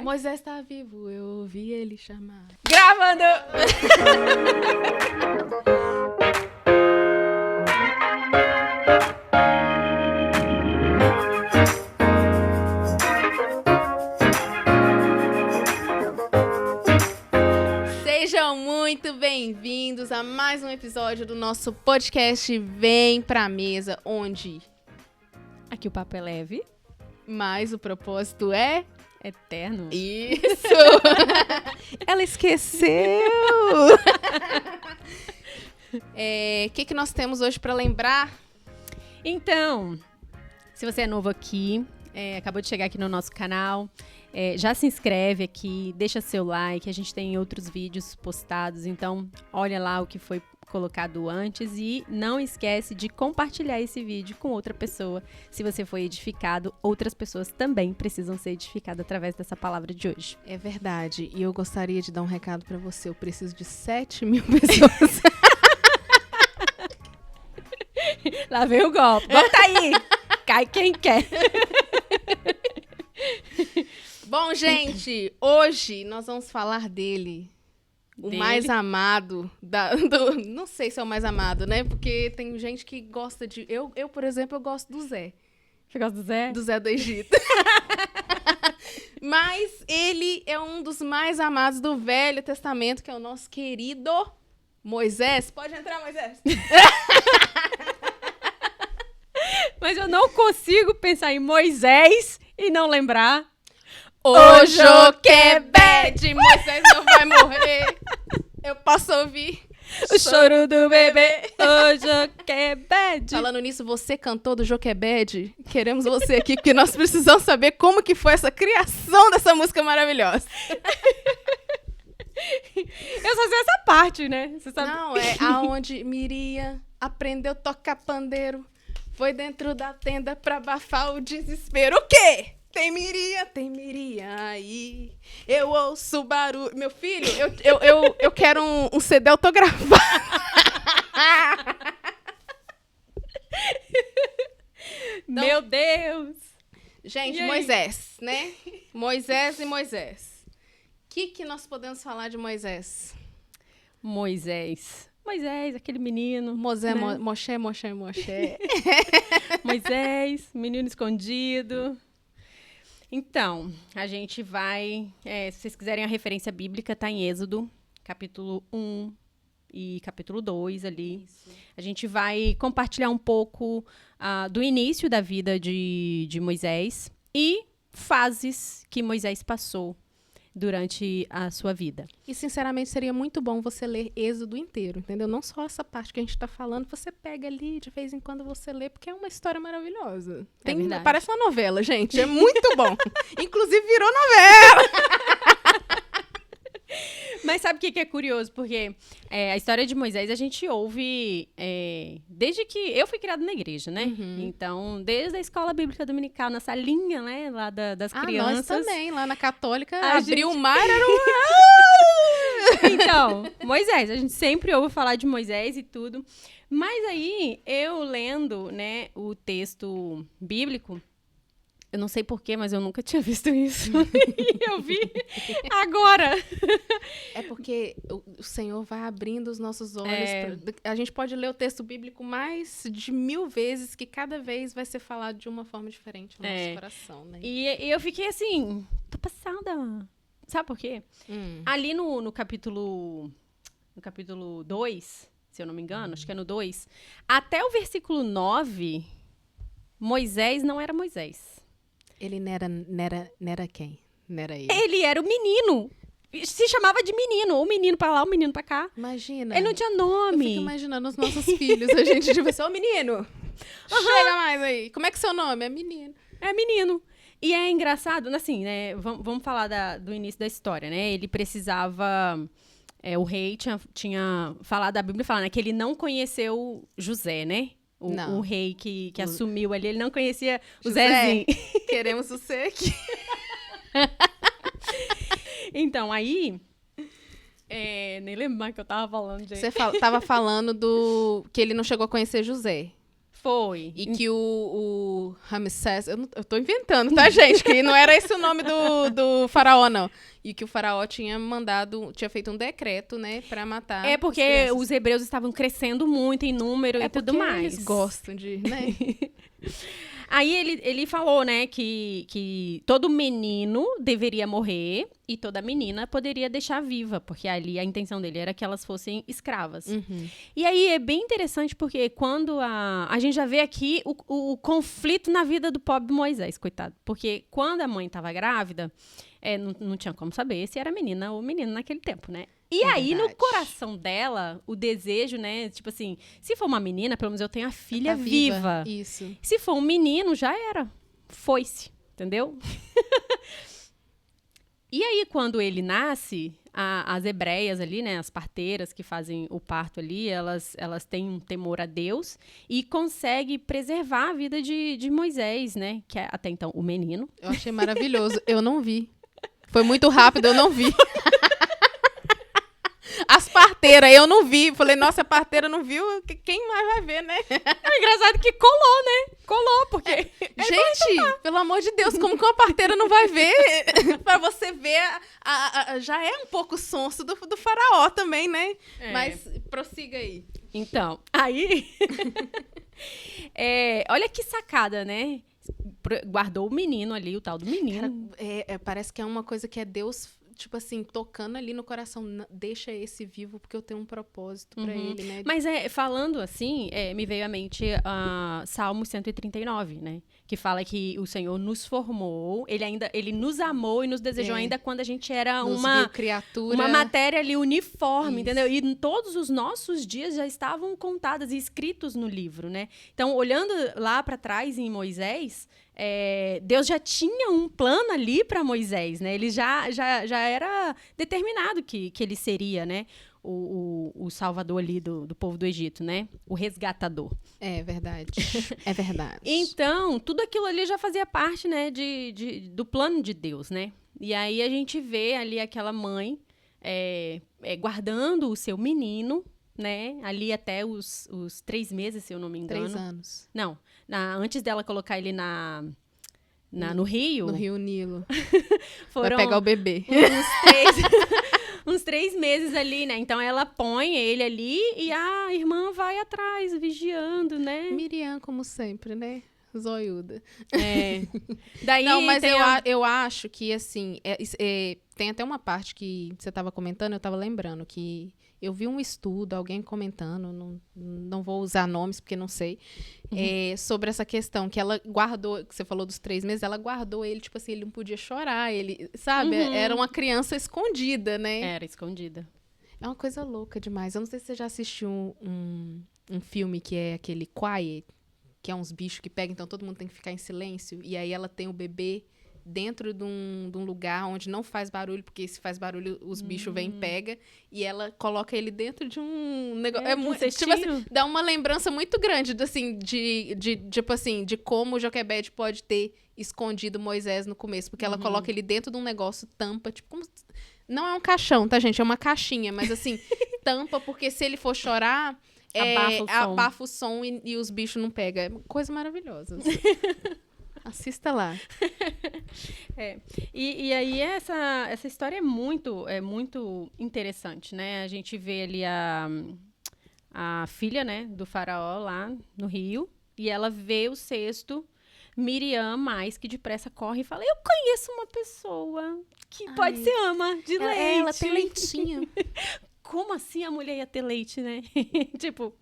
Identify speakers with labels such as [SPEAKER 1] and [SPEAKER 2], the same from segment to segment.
[SPEAKER 1] Moisés está vivo, eu ouvi ele chamar.
[SPEAKER 2] Gravando!
[SPEAKER 1] Sejam muito bem-vindos a mais um episódio do nosso podcast Vem Pra Mesa, onde
[SPEAKER 2] Aqui o papo é leve,
[SPEAKER 1] mais o propósito é...
[SPEAKER 2] eterno.
[SPEAKER 1] Isso!
[SPEAKER 2] Ela esqueceu!
[SPEAKER 1] O que nós temos hoje pra lembrar?
[SPEAKER 2] Então, se você é novo aqui, acabou de chegar aqui no nosso canal, já se inscreve aqui, deixa seu like, a gente tem outros vídeos postados, então olha lá o que foi colocado antes e não esquece de compartilhar esse vídeo com outra pessoa. Se você foi edificado, outras pessoas também precisam ser edificadas através dessa palavra de hoje.
[SPEAKER 1] É verdade, e eu gostaria de dar um recado pra você, eu preciso de 7.000 pessoas.
[SPEAKER 2] Lá vem o golpe. Volta aí! Cai quem quer.
[SPEAKER 1] Bom, gente, hoje nós vamos falar dele. O mais amado, não sei se é o mais amado, né? Porque tem gente que gosta de... Eu, por exemplo, eu gosto do Zé.
[SPEAKER 2] Você gosta do Zé?
[SPEAKER 1] Do Zé do Egito. Mas ele é um dos mais amados do Velho Testamento, que é o nosso querido Moisés. Pode entrar, Moisés.
[SPEAKER 2] Mas eu não consigo pensar em Moisés e não lembrar.
[SPEAKER 1] O Joquebede, Moisés não vai morrer. Eu posso ouvir
[SPEAKER 2] O choro do bebê, o Joquebede.
[SPEAKER 1] Falando nisso, você cantor do Joquebede, queremos você aqui, porque nós precisamos saber como que foi essa criação dessa música maravilhosa.
[SPEAKER 2] Eu só sei essa parte, né? Você sabe?
[SPEAKER 1] Não, é aonde Miriam aprendeu a tocar pandeiro. Foi dentro da tenda pra abafar o desespero. O quê? Tem Miriam aí. Eu ouço barulho. Meu filho, eu quero um CD autografado.
[SPEAKER 2] Meu Deus!
[SPEAKER 1] Gente, Moisés, né? Moisés e Moisés. O que nós podemos falar de Moisés?
[SPEAKER 2] Moisés, aquele menino.
[SPEAKER 1] Moisés,
[SPEAKER 2] né?
[SPEAKER 1] Moisés.
[SPEAKER 2] Moisés, menino escondido. Então, a gente vai... se vocês quiserem a referência bíblica, tá em Êxodo, capítulo 1 e capítulo 2 ali. Isso. A gente vai compartilhar um pouco do início da vida de Moisés e fases que Moisés passou durante a sua vida.
[SPEAKER 1] E, sinceramente, seria muito bom você ler Êxodo inteiro, entendeu? Não só essa parte que a gente tá falando, você pega ali, de vez em quando você lê, porque é uma história maravilhosa. Parece uma novela, gente. É muito bom. Inclusive, virou novela!
[SPEAKER 2] Mas sabe o que é curioso? Porque a história de Moisés a gente ouve desde que eu fui criada na igreja, né?
[SPEAKER 1] Uhum.
[SPEAKER 2] Então, desde a escola bíblica dominical, nessa linha, né? Lá das crianças.
[SPEAKER 1] Nós também, lá na Católica, abriu o mar, era
[SPEAKER 2] Então, Moisés, a gente sempre ouve falar de Moisés e tudo. Mas aí, eu lendo, né, o texto bíblico, eu não sei porquê, mas eu nunca tinha visto isso. E eu vi agora.
[SPEAKER 1] É porque o Senhor vai abrindo os nossos olhos. A gente pode ler o texto bíblico mais de 1000 vezes, que cada vez vai ser falado de uma forma diferente no nosso coração, né?
[SPEAKER 2] E eu fiquei assim, tô passada. Sabe por quê? Ali no capítulo 2, se eu não me engano, acho que é no 2, até o versículo 9, Moisés não era Moisés.
[SPEAKER 1] Ele não era quem? Não era ele.
[SPEAKER 2] Ele era o menino. Se chamava de menino. Ou menino pra lá, ou menino pra cá.
[SPEAKER 1] Imagina.
[SPEAKER 2] Ele não tinha nome.
[SPEAKER 1] Eu fico imaginando os nossos filhos. A gente devia ser, menino. Chega mais aí. Como é que é seu nome? É menino.
[SPEAKER 2] É menino. E é engraçado, assim, né? Vamos falar do início da história, né? Ele precisava... o rei tinha falado da Bíblia, falando, né, que ele não conheceu José, né? O rei que assumiu ali, ele não conhecia o Zezinho.
[SPEAKER 1] Queremos você aqui.
[SPEAKER 2] Então, aí... nem lembro mais o que eu tava falando, gente.
[SPEAKER 1] Você tava falando que ele não chegou a conhecer José.
[SPEAKER 2] Foi.
[SPEAKER 1] E que o Ramsés... Eu tô inventando, tá, gente? Que não era esse o nome do faraó, não. E que o faraó tinha feito um decreto, né, pra matar
[SPEAKER 2] É
[SPEAKER 1] as
[SPEAKER 2] porque
[SPEAKER 1] crianças.
[SPEAKER 2] os hebreus estavam crescendo muito em número e tudo
[SPEAKER 1] porque
[SPEAKER 2] mais.
[SPEAKER 1] eles gostam de, né?
[SPEAKER 2] Aí ele falou, né, que todo menino deveria morrer e toda menina poderia deixar viva, porque ali a intenção dele era que elas fossem escravas. E aí é bem interessante porque quando a gente já vê aqui o conflito na vida do pobre Moisés, coitado. Porque quando a mãe estava grávida, não tinha como saber se era menina ou menino naquele tempo, né? E aí,
[SPEAKER 1] verdade.
[SPEAKER 2] no coração dela, o desejo, né? Tipo assim, se for uma menina, pelo menos eu tenho a filha
[SPEAKER 1] Tá
[SPEAKER 2] viva.
[SPEAKER 1] Isso.
[SPEAKER 2] Se for um menino, já era. Foi-se, entendeu? E aí, quando ele nasce, as hebreias ali, né? As parteiras que fazem o parto ali, elas têm um temor a Deus e conseguem preservar a vida de Moisés, né? Que é até então o menino.
[SPEAKER 1] Eu achei maravilhoso. Eu não vi. Foi muito rápido, eu não vi. As parteiras, eu não vi. Falei, nossa, a parteira não viu, quem mais vai ver, né?
[SPEAKER 2] É engraçado que colou, né? Colou, porque...
[SPEAKER 1] Gente, pelo amor de Deus, como que uma parteira não vai ver? Pra você ver, já é um pouco sonso do faraó também, né? Mas prossiga aí.
[SPEAKER 2] Então, aí... olha que sacada, né? Guardou o menino ali, o tal do menino.
[SPEAKER 1] Cara, parece que é uma coisa que é Deus, tipo assim, tocando ali no coração. Deixa esse vivo, porque eu tenho um propósito pra ele, né?
[SPEAKER 2] Mas falando assim, me veio à mente Salmo 139, né? Que fala que o Senhor nos formou, ele nos amou e nos desejou ainda quando a gente era
[SPEAKER 1] Nos
[SPEAKER 2] uma
[SPEAKER 1] viu criatura.
[SPEAKER 2] uma matéria ali uniforme,
[SPEAKER 1] Isso.
[SPEAKER 2] entendeu? E todos os nossos dias já estavam contados e escritos no livro, né? Então, olhando lá para trás em Moisés, Deus já tinha um plano ali para Moisés, né? Ele já era determinado que ele seria, né? O salvador ali do povo do Egito, né? O resgatador.
[SPEAKER 1] É verdade. É verdade.
[SPEAKER 2] Então, tudo aquilo ali já fazia parte, né, do plano de Deus, né? E aí a gente vê ali aquela mãe guardando o seu menino, né? Ali até os 3 meses, se eu não me engano.
[SPEAKER 1] 3 anos.
[SPEAKER 2] Não, antes dela colocar ele no rio.
[SPEAKER 1] No Rio Nilo.
[SPEAKER 2] Foram
[SPEAKER 1] Vai pegar o bebê.
[SPEAKER 2] uns 3 meses ali, né? Então ela põe ele ali e a irmã vai atrás, vigiando, né?
[SPEAKER 1] Miriam, como sempre, né? Zoiuda.
[SPEAKER 2] Daí
[SPEAKER 1] não, mas eu acho que, assim, tem até uma parte que você estava comentando, eu estava lembrando que eu vi um estudo, alguém comentando, não vou usar nomes porque não sei, sobre essa questão, que ela guardou, que você falou dos 3 meses, ela guardou ele, tipo assim, ele não podia chorar, ele, sabe? Era uma criança escondida, né?
[SPEAKER 2] Era escondida.
[SPEAKER 1] É uma coisa louca demais. Eu não sei se você já assistiu um filme que é aquele Quiet, que é uns bichos que pegam, então todo mundo tem que ficar em silêncio, e aí ela tem o bebê dentro de um lugar onde não faz barulho, porque se faz barulho os bichos vêm e pegam, e ela coloca ele dentro de um negócio. Tipo assim, dá uma lembrança muito grande, assim, tipo assim, de como o Joquebed pode ter escondido Moisés no começo, porque ela coloca ele dentro de um negócio, tampa, tipo, como... Não é um caixão, tá, gente? É uma caixinha, mas assim, tampa, porque se ele for chorar... abafa o som e os bichos não pegam. É coisa maravilhosa. Assista lá.
[SPEAKER 2] E aí essa história é muito interessante, né? A gente vê ali a filha, né, do faraó lá no rio, e ela vê o cesto. Miriam, mais que depressa, corre e fala: eu conheço uma pessoa que pode ser ama de leite.
[SPEAKER 1] Ela tem leitinho.
[SPEAKER 2] Como assim a mulher ia ter leite, né? Tipo,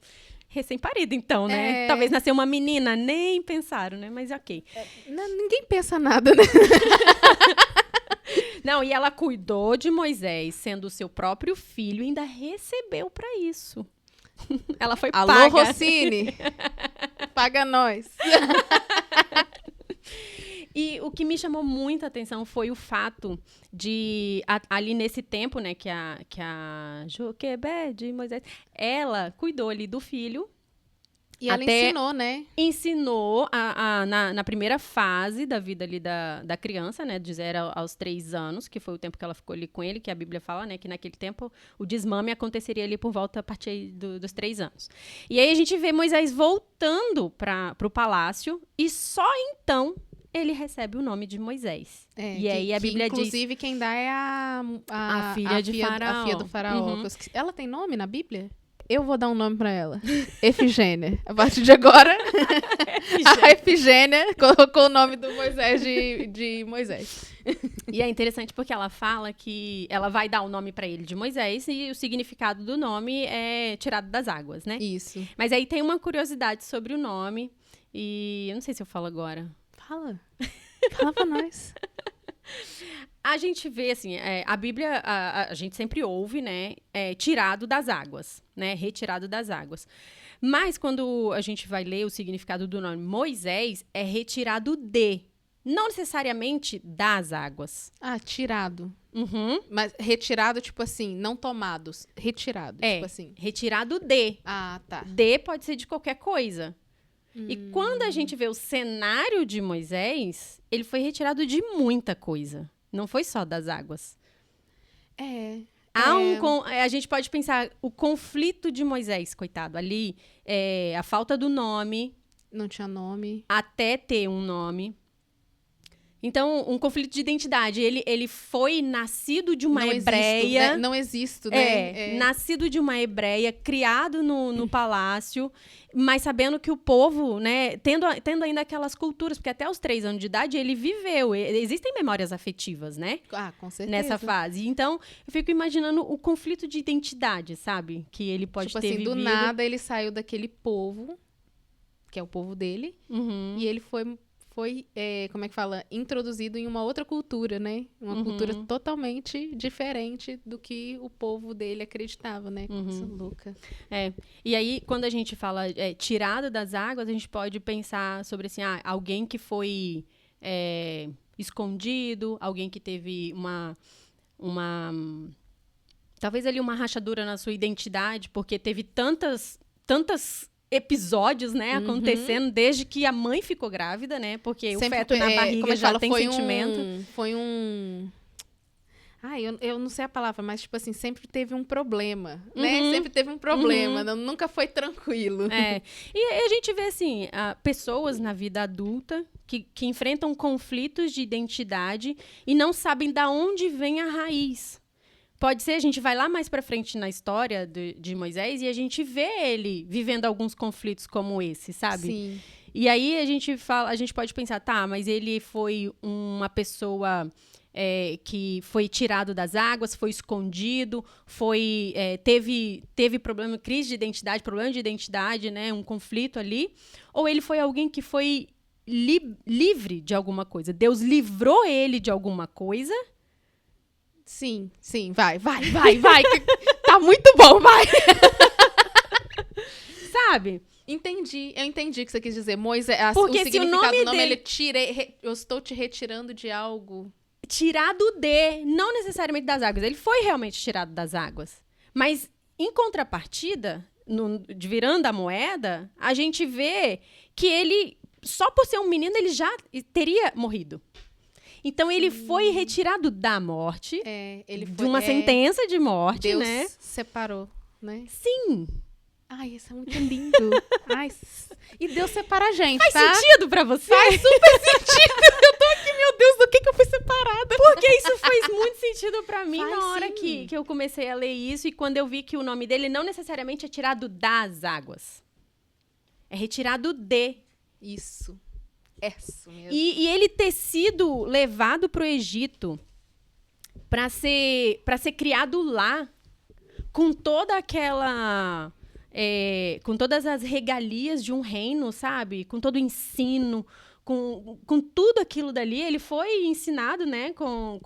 [SPEAKER 2] recém-parida, então, né? Talvez nasceu uma menina, nem pensaram, né? Mas ok.
[SPEAKER 1] Ninguém pensa nada, né?
[SPEAKER 2] Não, e ela cuidou de Moisés, sendo o seu próprio filho, e ainda recebeu pra isso. Ela foi paga.
[SPEAKER 1] Alô, Rossini! Paga nós.
[SPEAKER 2] E o que me chamou muita atenção foi o fato de, ali nesse tempo, né, que a Joquebed, Moisés, ela cuidou ali do filho,
[SPEAKER 1] E ela ensinou, né?
[SPEAKER 2] Ensinou na primeira fase da vida ali da criança, né? De 0 aos 3 anos, que foi o tempo que ela ficou ali com ele, que a Bíblia fala, né? Que naquele tempo o desmame aconteceria ali por volta a partir dos 3 anos. E aí a gente vê Moisés voltando para o palácio e só então ele recebe o nome de Moisés. E aí a Bíblia diz...
[SPEAKER 1] Inclusive, quem dá é
[SPEAKER 2] a filha de Faraó.
[SPEAKER 1] A filha do faraó.
[SPEAKER 2] Uhum.
[SPEAKER 1] Ela tem nome na Bíblia? Eu vou dar um nome pra ela. Efigênia. A partir de agora, a Efigênia colocou o nome do Moisés de Moisés.
[SPEAKER 2] E é interessante porque ela fala que ela vai dar o nome pra ele de Moisés e o significado do nome é tirado das águas, né?
[SPEAKER 1] Isso.
[SPEAKER 2] Mas aí tem uma curiosidade sobre o nome e eu não sei se eu falo agora.
[SPEAKER 1] Fala. Fala pra nós.
[SPEAKER 2] A gente vê, assim, a Bíblia, a gente sempre ouve, né, tirado das águas, né, retirado das águas. Mas quando a gente vai ler o significado do nome Moisés, é retirado de, não necessariamente das águas.
[SPEAKER 1] Ah, tirado.
[SPEAKER 2] Uhum.
[SPEAKER 1] Mas retirado, tipo assim, não tomados. Retirado, tipo assim.
[SPEAKER 2] Retirado de.
[SPEAKER 1] Ah, tá.
[SPEAKER 2] De pode ser de qualquer coisa. E quando a gente vê o cenário de Moisés, ele foi retirado de muita coisa. Não foi só das águas. A gente pode pensar o conflito de Moisés, coitado. Ali, a falta do nome.
[SPEAKER 1] Não tinha nome.
[SPEAKER 2] Até ter um nome. Então, um conflito de identidade. Ele foi nascido de uma hebreia.
[SPEAKER 1] Não existo, né?
[SPEAKER 2] Nascido de uma hebreia, criado no palácio, mas sabendo que o povo, né, tendo ainda aquelas culturas, porque até os 3 anos de idade ele viveu. Existem memórias afetivas, né?
[SPEAKER 1] Ah, com certeza.
[SPEAKER 2] Nessa fase. Então, eu fico imaginando o conflito de identidade, sabe? Que ele pode ter vivido.
[SPEAKER 1] Do nada ele saiu daquele povo, que é o povo dele, e ele foi como é que fala? Introduzido em uma outra cultura, né? Uma cultura totalmente diferente do que o povo dele acreditava, né? Coisa louca.
[SPEAKER 2] E aí, quando a gente fala tirado das águas, a gente pode pensar sobre, assim, alguém que foi escondido, alguém que teve talvez ali uma rachadura na sua identidade, porque teve tantas episódios, né, acontecendo desde que a mãe ficou grávida, né? Porque sempre, o feto na barriga já tem sentimento.
[SPEAKER 1] Eu não sei a palavra, mas, tipo assim, sempre teve um problema, né? Sempre teve um problema, nunca foi tranquilo.
[SPEAKER 2] E a gente vê, assim, pessoas na vida adulta que enfrentam conflitos de identidade e não sabem de onde vem a raiz. Pode ser, a gente vai lá mais pra frente na história de Moisés e a gente vê ele vivendo alguns conflitos como esse, sabe?
[SPEAKER 1] Sim.
[SPEAKER 2] E aí a gente pode pensar, tá, mas ele foi uma pessoa que foi tirado das águas, foi escondido, teve problema, crise de identidade, problema de identidade, né? Um conflito ali. Ou ele foi alguém que foi livre de alguma coisa. Deus livrou ele de alguma coisa.
[SPEAKER 1] Sim, vai. Tá muito bom, vai.
[SPEAKER 2] Sabe?
[SPEAKER 1] Eu entendi o que você quis dizer. Moisés,
[SPEAKER 2] porque
[SPEAKER 1] o significado
[SPEAKER 2] se o nome
[SPEAKER 1] do nome,
[SPEAKER 2] dele...
[SPEAKER 1] eu estou te retirando de algo.
[SPEAKER 2] Tirado não necessariamente das águas. Ele foi realmente tirado das águas. Mas, em contrapartida, virando a moeda, a gente vê que ele, só por ser um menino, ele já teria morrido. Então, ele foi retirado da morte, de uma sentença de morte,
[SPEAKER 1] Deus
[SPEAKER 2] né?
[SPEAKER 1] separou, né?
[SPEAKER 2] Sim.
[SPEAKER 1] Ai, isso é muito lindo. E Deus separa a gente,
[SPEAKER 2] Faz
[SPEAKER 1] tá?
[SPEAKER 2] sentido pra você?
[SPEAKER 1] Faz super sentido. Eu tô aqui, meu Deus, do que eu fui separada?
[SPEAKER 2] Porque isso fez muito sentido pra mim
[SPEAKER 1] Faz,
[SPEAKER 2] na hora
[SPEAKER 1] sim.
[SPEAKER 2] que eu comecei a ler isso e quando eu vi que o nome dele não necessariamente é tirado das águas. É retirado de.
[SPEAKER 1] Isso mesmo.
[SPEAKER 2] E ele ter sido levado pro Egito para ser criado lá com toda aquela com todas as regalias de um reino, sabe? Com todo o ensino, com tudo aquilo dali, ele foi ensinado, né? Com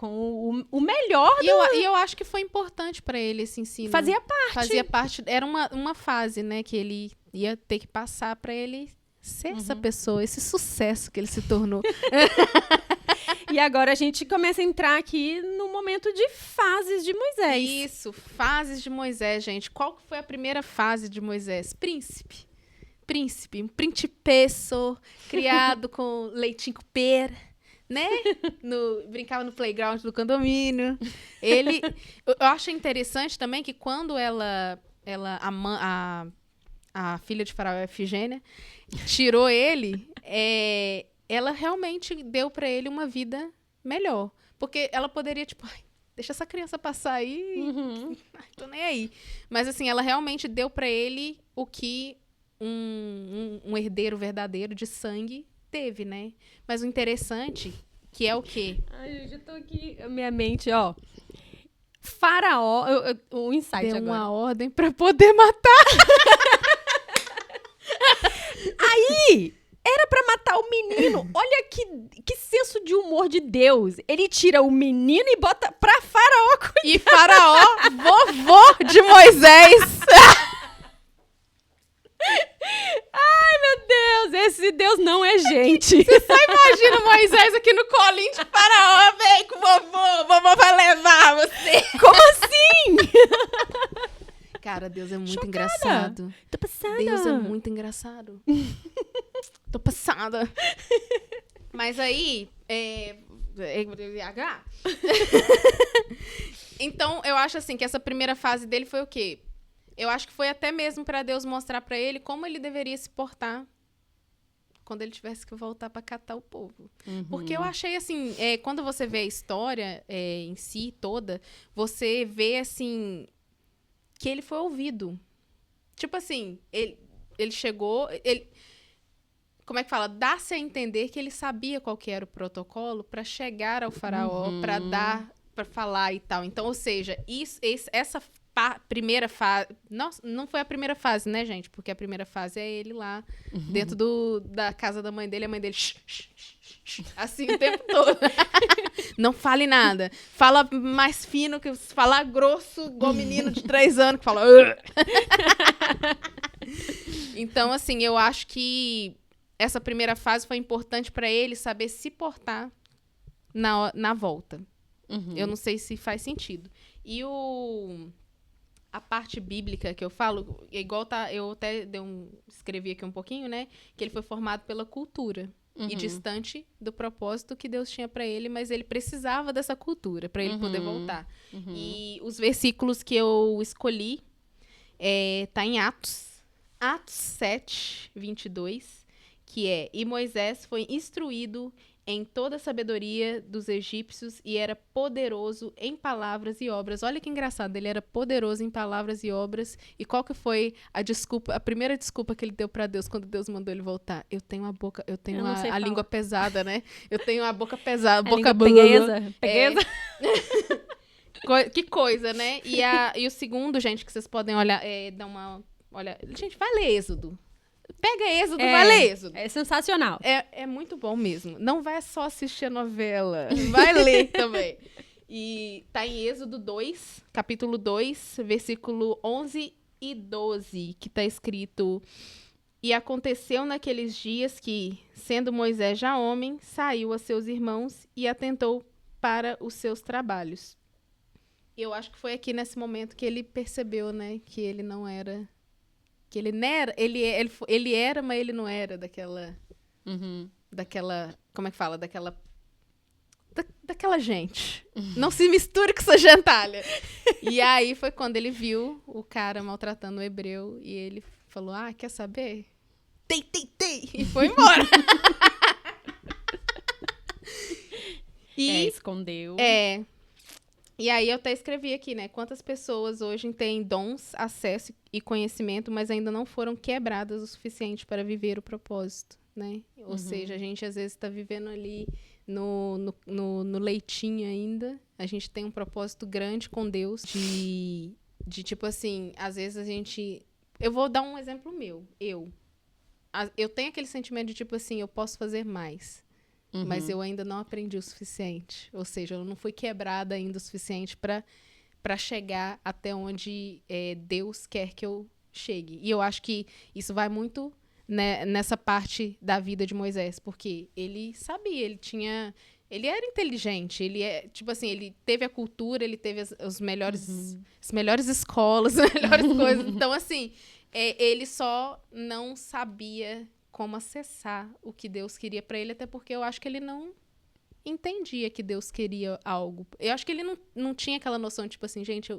[SPEAKER 2] o melhor
[SPEAKER 1] E eu acho que foi importante para ele esse ensino.
[SPEAKER 2] Fazia parte.
[SPEAKER 1] Era uma fase, né? Que ele ia ter que passar para ele ser essa pessoa, esse sucesso que ele se tornou.
[SPEAKER 2] E agora a gente começa a entrar aqui no momento de fases de Moisés.
[SPEAKER 1] Isso, fases de Moisés, gente. Qual foi a primeira fase de Moisés? Príncipe. príncipe, um principeço, criado com leitinho com pera, né? Brincava no playground do condomínio. Eu acho interessante também que quando a filha de Faraó, Efigênia, tirou ele, ela realmente deu pra ele uma vida melhor. Porque ela poderia, tipo, ai, deixa essa criança passar aí, ai, tô nem aí. Mas, assim, ela realmente deu pra ele o que um herdeiro verdadeiro de sangue teve, né? Mas o interessante, que é o quê?
[SPEAKER 2] Ai, eu já tô aqui, minha mente, ó. Faraó, o insight
[SPEAKER 1] Deu
[SPEAKER 2] agora.
[SPEAKER 1] uma ordem pra poder matar.
[SPEAKER 2] Aí, era pra matar o menino. Olha que senso de humor de Deus. Ele tira o menino e bota pra Faraó cuidar.
[SPEAKER 1] E Faraó, vovô de Moisés.
[SPEAKER 2] Ai, meu Deus, esse Deus não é gente.
[SPEAKER 1] Você só imagina Moisés aqui no colinho de Faraó. Vem com o vovô vai levar você.
[SPEAKER 2] Como assim?
[SPEAKER 1] Cara, Deus é muito
[SPEAKER 2] Chocada.
[SPEAKER 1] engraçado.
[SPEAKER 2] Tô passada.
[SPEAKER 1] Deus é muito engraçado. Tô passada. Mas aí, então, eu acho assim que essa primeira fase dele foi o quê? Eu acho que foi até mesmo pra Deus mostrar pra ele como ele deveria se portar quando ele tivesse que voltar pra catar o povo. Porque eu achei assim, quando você vê a história em si toda, você vê assim que ele foi ouvido. Tipo assim, ele chegou, como é que fala? Dá-se a entender que ele sabia qual que era o protocolo pra chegar ao faraó, pra falar e tal. Então, ou seja, essa primeira fase... Não foi a primeira fase, né, gente? Porque a primeira fase é ele lá, dentro da casa da mãe dele, a mãe dele... assim, o tempo todo. Não fale nada. Fala mais fino, que falar grosso, igual menino de 3 anos, que fala... Então, assim, eu acho que essa primeira fase foi importante pra ele saber se portar na volta. Eu não sei se faz sentido. E a parte bíblica que eu falo, igual eu até escrevi aqui um pouquinho, né? Que ele foi formado pela cultura. E distante do propósito que Deus tinha pra ele, mas ele precisava dessa cultura pra ele poder voltar. E os versículos que eu escolhi tá em Atos 7, 22, que é: E Moisés foi instruído em toda a sabedoria dos egípcios e era poderoso em palavras e obras. Olha que engraçado, ele era poderoso em palavras e obras. E qual que foi a primeira desculpa que ele deu pra Deus quando Deus mandou ele voltar? Eu tenho a língua pesada, né? Eu tenho a boca pesada, boca
[SPEAKER 2] pegueza.
[SPEAKER 1] Que coisa, né? E o segundo, gente, que vocês podem olhar, dar uma... Olha, gente, vai ler Êxodo. Pega Êxodo, vai ler Êxodo.
[SPEAKER 2] É sensacional.
[SPEAKER 1] É muito bom mesmo. Não vai só assistir a novela. Vai ler também. E tá em Êxodo 2, capítulo 2, versículo 11 e 12, que tá escrito: E aconteceu naqueles dias que, sendo Moisés já homem, saiu a seus irmãos e atentou para os seus trabalhos. Eu acho que foi aqui nesse momento que ele percebeu, né, que ele não era... Que ele não era, ele era, mas ele não era daquela... Como é que fala? Daquela gente. Não se misture com essa gentalha. E aí foi quando ele viu o cara maltratando o hebreu e ele falou: quer saber? Tem. E foi embora.
[SPEAKER 2] Escondeu.
[SPEAKER 1] E aí eu até escrevi aqui, né? Quantas pessoas hoje têm dons, acesso e conhecimento, mas ainda não foram quebradas o suficiente para viver o propósito, né? Ou seja, a gente às vezes está vivendo ali no leitinho ainda. A gente tem um propósito grande com Deus de tipo assim, às vezes a gente... Eu vou dar um exemplo meu. Eu tenho aquele sentimento de tipo assim, eu posso fazer mais. Mas eu ainda não aprendi o suficiente. Ou seja, eu não fui quebrada ainda o suficiente para chegar até onde Deus quer que eu chegue. E eu acho que isso vai muito, né, nessa parte da vida de Moisés. Porque ele sabia, ele era inteligente. Tipo assim, ele teve a cultura, ele teve as melhores escolas, as melhores coisas. Então, assim, Ele só não sabia como acessar o que Deus queria para ele, até porque eu acho que ele não entendia que Deus queria algo. Eu acho que ele não tinha aquela noção, tipo assim, gente,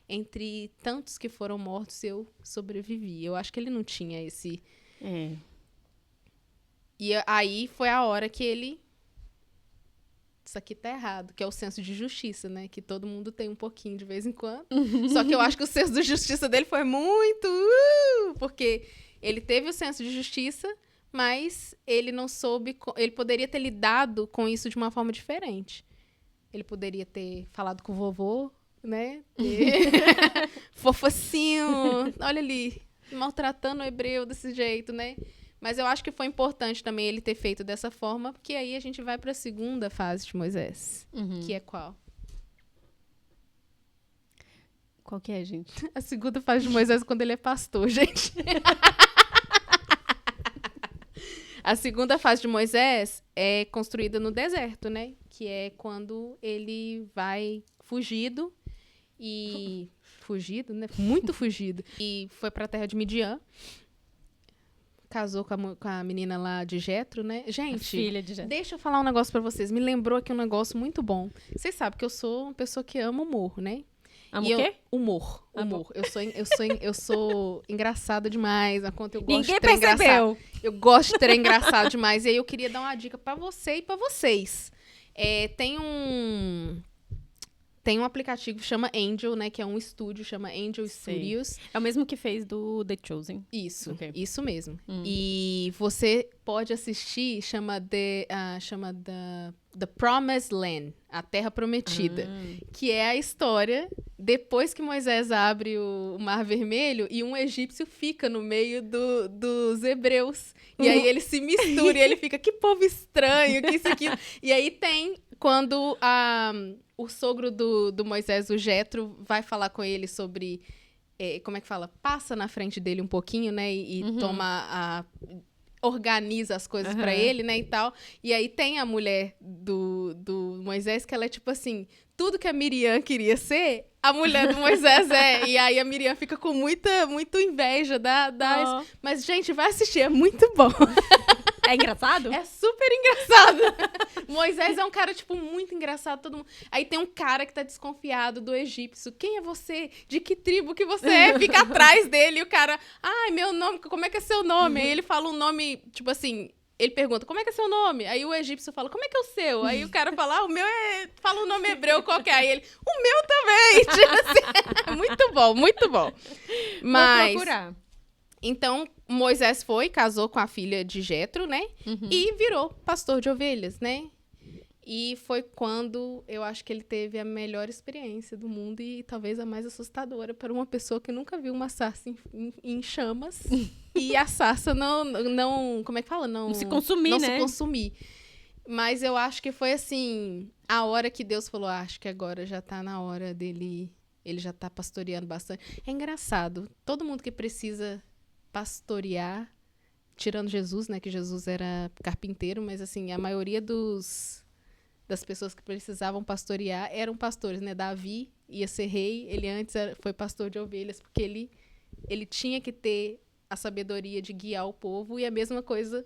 [SPEAKER 1] entre tantos que foram mortos, eu sobrevivi. Eu acho que ele não tinha esse... E aí foi a hora que ele... Isso aqui tá errado, que é o senso de justiça, né? Que todo mundo tem um pouquinho de vez em quando. Só que eu acho que o senso de justiça dele foi muito... porque ele teve o senso de justiça, mas ele não soube... Ele poderia ter lidado com isso de uma forma diferente. Ele poderia ter falado com o vovô, né? Fofocinho. Olha ali, maltratando o hebreu desse jeito, né? Mas eu acho que foi importante também ele ter feito dessa forma, porque aí a gente vai para a segunda fase de Moisés, que é qual?
[SPEAKER 2] Qual que é, gente?
[SPEAKER 1] A segunda fase de Moisés é quando ele é pastor, gente. A segunda fase de Moisés é construída no deserto, né? Que é quando ele vai fugido e... Fugido, né? Muito fugido. E foi para a terra de Midian. Casou com a menina lá de Jetro, né? Gente,
[SPEAKER 2] filha de Jetro. Deixa
[SPEAKER 1] eu falar um negócio pra vocês. Me lembrou aqui um negócio muito bom. Vocês sabem que eu sou uma pessoa que ama humor, né?
[SPEAKER 2] Ama o quê?
[SPEAKER 1] Humor. Eu sou engraçada demais. A conta eu gosto
[SPEAKER 2] Ninguém
[SPEAKER 1] de ter
[SPEAKER 2] percebeu.
[SPEAKER 1] engraçado. Eu gosto de ter engraçado demais. E aí eu queria dar uma dica pra você e pra vocês. Tem um aplicativo que chama Angel, né? Que é um estúdio, chama Angel Studios.
[SPEAKER 2] É o mesmo que fez do The Chosen.
[SPEAKER 1] Isso mesmo. E você pode assistir, chama The Promised Land, a Terra Prometida. Que é a história depois que Moisés abre o Mar Vermelho e um egípcio fica no meio dos hebreus. E aí ele se mistura e ele fica, que povo estranho, que isso, aquilo. E aí tem quando o sogro do Moisés, o Jetro, vai falar com ele sobre... como é que fala? Passa na frente dele um pouquinho, né? E organiza as coisas pra ele, né? E tal. E aí tem a mulher do Moisés, que ela é tipo assim... Tudo que a Miriam queria ser, a mulher do Moisés é. E aí a Miriam fica com muita inveja das... Mas, gente, vai assistir, é muito bom.
[SPEAKER 2] É engraçado?
[SPEAKER 1] É super engraçado. Moisés é um cara, tipo, muito engraçado. Todo mundo... Aí tem um cara que tá desconfiado do egípcio. Quem é você? De que tribo que você é? Fica atrás dele e o cara... Ai, meu nome, como é que é seu nome? Aí ele fala um nome, tipo assim... Ele pergunta, como é que é seu nome? Aí o egípcio fala, como é que é o seu? Aí o cara fala, o meu é... Fala um nome hebreu qualquer. Aí ele, o meu também! Tipo assim, muito bom, muito bom. Mas...
[SPEAKER 2] Vou procurar.
[SPEAKER 1] Então, Moisés casou com a filha de Jetro, né? E virou pastor de ovelhas, né? E foi quando eu acho que ele teve a melhor experiência do mundo e talvez a mais assustadora para uma pessoa que nunca viu uma sarça em chamas. E a sarça não... Como é que fala?
[SPEAKER 2] Não se consumir,
[SPEAKER 1] não
[SPEAKER 2] né?
[SPEAKER 1] Não se consumir. Mas eu acho que foi assim... A hora que Deus falou, acho que agora já tá na hora dele... Ele já tá pastoreando bastante. É engraçado. Todo mundo que precisa... pastorear, tirando Jesus, né, que Jesus era carpinteiro, mas assim, a maioria das pessoas que precisavam pastorear eram pastores, né? Davi ia ser rei, ele antes foi pastor de ovelhas, porque ele tinha que ter a sabedoria de guiar o povo, e a mesma coisa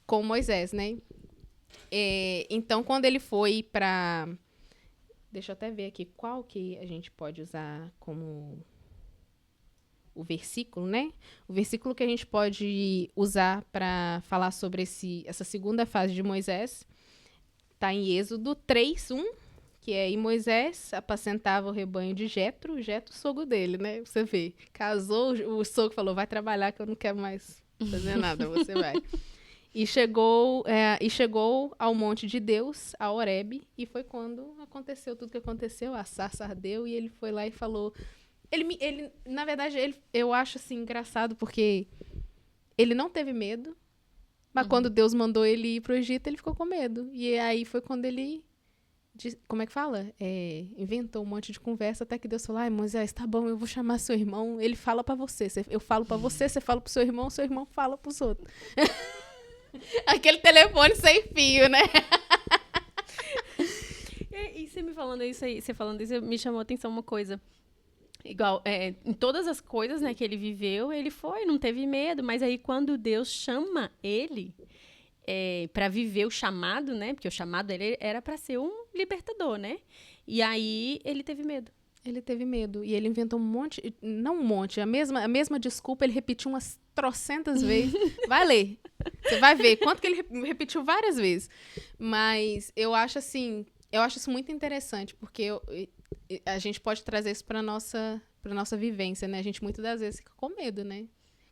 [SPEAKER 1] com Moisés, né? Então, quando ele foi para... Deixa eu até ver aqui qual que a gente pode usar como... o versículo, né? O versículo que a gente pode usar para falar sobre essa segunda fase de Moisés está em Êxodo 3:1, que é: e Moisés apacentava o rebanho de Jetro, o sogro dele, né? Você vê, casou, o sogro falou, vai trabalhar que eu não quero mais fazer nada, você vai. E chegou ao monte de Deus, a Horebe, e foi quando aconteceu tudo que aconteceu, a sarça ardeu, e ele foi lá e falou... Ele, na verdade, eu acho assim engraçado porque ele não teve medo, mas quando Deus mandou ele ir pro Egito, ele ficou com medo. E aí foi quando ele, como é que fala? Inventou um monte de conversa, até que Deus falou, ai, Moisés, tá bom, eu vou chamar seu irmão, ele fala pra você. Eu falo pra você, você fala pro seu irmão fala pros outros. Aquele telefone sem fio, né?
[SPEAKER 2] E você me falando isso aí, me chamou a atenção uma coisa. igual, em todas as coisas, né, que ele viveu, ele não teve medo. Mas aí, quando Deus chama ele para viver o chamado, né? Porque o chamado dele era para ser um libertador, né? E aí, ele teve medo.
[SPEAKER 1] Ele teve medo. E ele inventou um monte, não um monte, a mesma desculpa, ele repetiu umas trocentas vezes. Vai ler. Você vai ver quanto que ele repetiu várias vezes. Mas eu acho assim, eu acho isso muito interessante, porque a gente pode trazer isso para nossa vivência, né? A gente muitas das vezes fica com medo, né?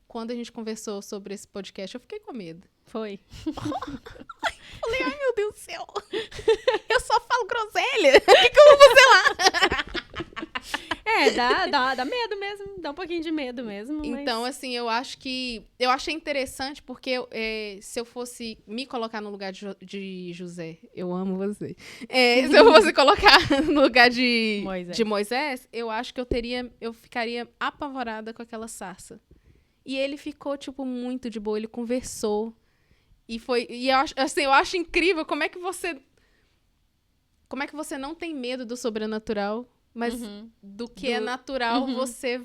[SPEAKER 1] Quando a gente conversou sobre esse podcast, eu fiquei com medo.
[SPEAKER 2] Foi.
[SPEAKER 1] Falei, ai meu Deus do céu, eu só falo groselha. O que eu vou fazer lá?
[SPEAKER 2] Dá medo mesmo, dá um pouquinho de medo mesmo.
[SPEAKER 1] Então,
[SPEAKER 2] mas...
[SPEAKER 1] assim, eu achei interessante, porque se eu fosse me colocar no lugar de José, eu amo você. Se eu fosse colocar no lugar de Moisés, eu acho que eu ficaria apavorada com aquela sarça. E ele ficou, tipo, muito de boa, ele conversou. E eu acho incrível como é que você não tem medo do sobrenatural, mas do que é natural você...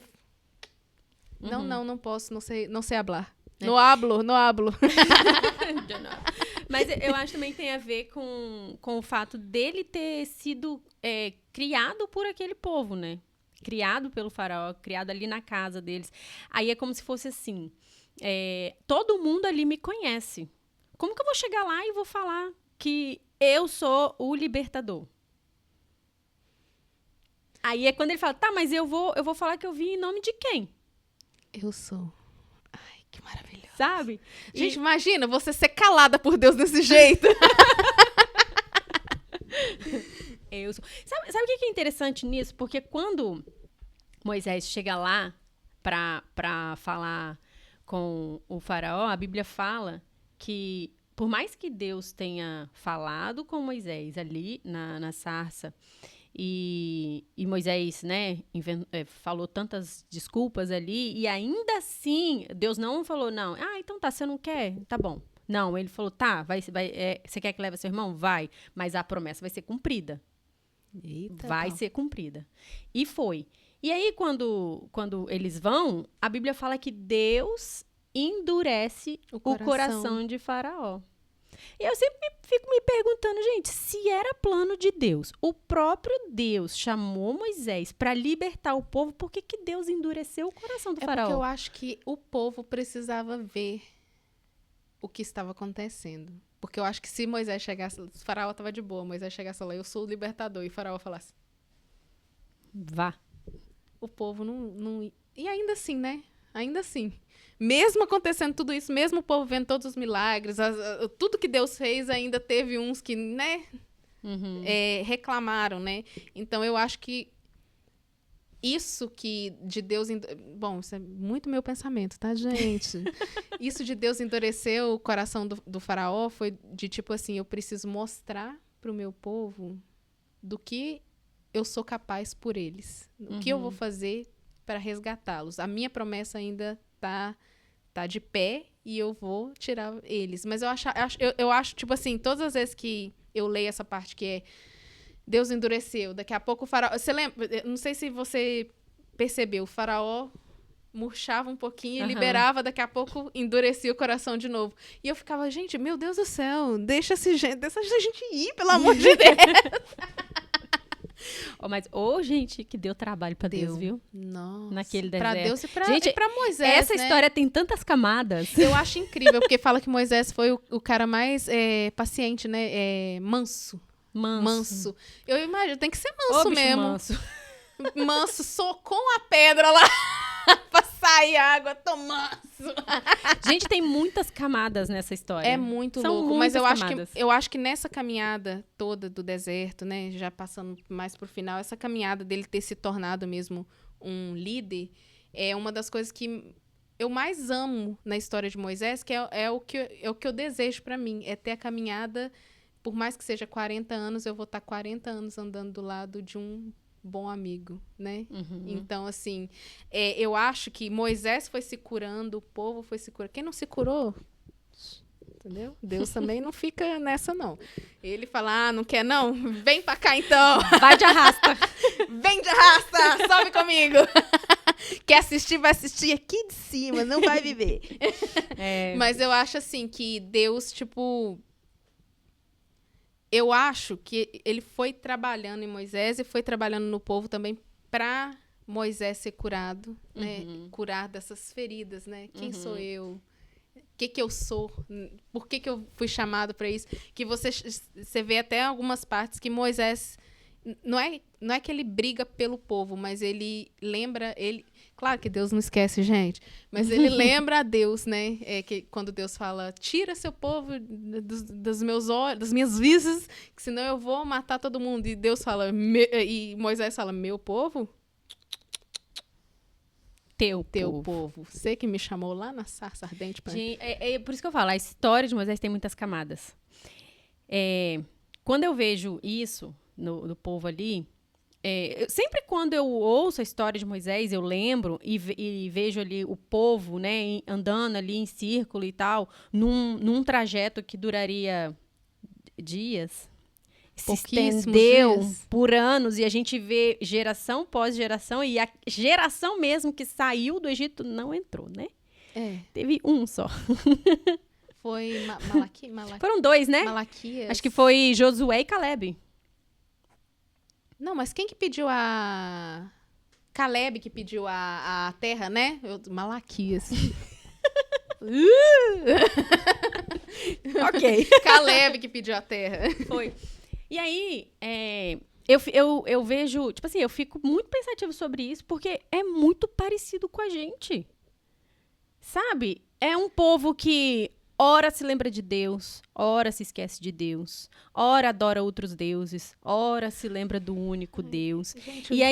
[SPEAKER 1] Não posso, não sei hablar. Não hablo.
[SPEAKER 2] Mas eu acho também que tem a ver com o fato dele ter sido criado por aquele povo, né? Criado pelo faraó, criado ali na casa deles. Aí é como se fosse assim, todo mundo ali me conhece. Como que eu vou chegar lá e vou falar que eu sou o libertador? Aí é quando ele fala, tá, mas eu vou falar que eu vim em nome de quem?
[SPEAKER 1] Eu sou. Ai, que maravilhoso.
[SPEAKER 2] Sabe?
[SPEAKER 1] Gente, imagina você ser calada por Deus desse jeito.
[SPEAKER 2] Eu sou. Sabe o que é interessante nisso? Porque quando Moisés chega lá pra falar com o faraó, a Bíblia fala que, por mais que Deus tenha falado com Moisés ali na sarça, e Moisés, né, falou tantas desculpas ali, e ainda assim, Deus não falou, não, então tá, você não quer? Tá bom. Não, ele falou, tá, você quer que leve seu irmão? Vai, mas a promessa vai ser cumprida.
[SPEAKER 1] Eita,
[SPEAKER 2] vai ser cumprida. E foi. E aí, quando eles vão, a Bíblia fala que Deus endurece o coração de Faraó. E eu sempre fico me perguntando, gente, se era plano de Deus, o próprio Deus chamou Moisés para libertar o povo, por que Deus endureceu o coração do faraó?
[SPEAKER 1] Porque eu acho que o povo precisava ver o que estava acontecendo. Porque eu acho que se Moisés chegasse, o faraó estava de boa, Moisés chegasse lá, eu sou o libertador, e o faraó falasse,
[SPEAKER 2] vá.
[SPEAKER 1] O povo não... E ainda assim, né? Ainda assim. Mesmo acontecendo tudo isso, mesmo o povo vendo todos os milagres, tudo que Deus fez, ainda teve uns que, né, reclamaram, né? Então, eu acho que isso que de Deus... Bom, isso é muito meu pensamento, tá, gente? Isso de Deus endurecer o coração do faraó foi de tipo assim, eu preciso mostrar pro meu povo do que eu sou capaz por eles. O que eu vou fazer para resgatá-los. A minha promessa ainda tá de pé e eu vou tirar eles. Mas eu acho, tipo assim, todas as vezes que eu leio essa parte que é Deus endureceu, daqui a pouco o faraó... Você lembra? Não sei se você percebeu, o faraó murchava um pouquinho e liberava, daqui a pouco endurecia o coração de novo. E eu ficava, gente, meu Deus do céu, deixa essa gente ir, pelo amor de Deus.
[SPEAKER 2] Mas, gente, que deu trabalho pra Deus, viu?
[SPEAKER 1] Nossa.
[SPEAKER 2] Naquele deserto.
[SPEAKER 1] Pra Deus
[SPEAKER 2] gente,
[SPEAKER 1] e pra Moisés,
[SPEAKER 2] essa história tem tantas camadas.
[SPEAKER 1] Eu acho incrível, porque fala que Moisés foi o cara mais paciente, né? Manso. Eu imagino, tem que ser manso mesmo. Manso, socou a pedra lá pra sair água, tô manso.
[SPEAKER 2] Gente, tem muitas camadas nessa história.
[SPEAKER 1] É muito louco, mas eu acho que nessa caminhada toda do deserto, né, já passando mais pro final, essa caminhada dele ter se tornado mesmo um líder, é uma das coisas que eu mais amo na história de Moisés, que é o que eu desejo pra mim, é ter a caminhada, por mais que seja 40 anos, eu vou estar 40 anos andando do lado de um bom amigo, né? Então, assim, eu acho que Moisés foi se curando, o povo foi se curando. Quem não se curou? entendeu? Deus também não fica nessa, não. Ele fala, não quer não? Vem pra cá, então.
[SPEAKER 2] Vai de arrasta.
[SPEAKER 1] Vem de arrasta, sobe comigo. Quer assistir, vai assistir aqui de cima, não vai viver. Mas eu acho, assim, que Deus, tipo... Eu acho que ele foi trabalhando em Moisés e foi trabalhando no povo também pra Moisés ser curado, né? Curar dessas feridas, né? Quem sou eu? O que eu sou? Por que eu fui chamado para isso? Que você vê até algumas partes que Moisés... Não é que ele briga pelo povo, mas ele lembra... Claro que Deus não esquece, gente. Mas ele lembra a Deus, né? Que quando Deus fala, tira seu povo dos meus olhos, das minhas vistas, que senão eu vou matar todo mundo. E Deus fala... E Moisés fala, meu povo? Teu povo. Você que me chamou lá na sarça ardente.
[SPEAKER 2] Por isso que eu falo, a história de Moisés tem muitas camadas. Quando eu vejo isso no povo ali, sempre quando eu ouço a história de Moisés, eu lembro e vejo ali o povo, né, andando ali em círculo e tal, num trajeto que duraria dias, se estendeu por anos, e a gente vê geração pós geração, e a geração mesmo que saiu do Egito não entrou, né? Teve um só.
[SPEAKER 1] Foi
[SPEAKER 2] Foram 2, né?
[SPEAKER 1] Malaquias.
[SPEAKER 2] Acho que foi Josué e Caleb.
[SPEAKER 1] Não, mas quem que pediu a... Caleb que pediu a terra, né? Malaquias.
[SPEAKER 2] Ok.
[SPEAKER 1] Caleb que pediu a terra.
[SPEAKER 2] Foi. E aí, eu vejo... Tipo assim, eu fico muito pensativo sobre isso, porque é muito parecido com a gente. Sabe? É um povo que... ora se lembra de Deus, ora se esquece de Deus, ora adora outros deuses, ora se lembra do único Deus. Gente, e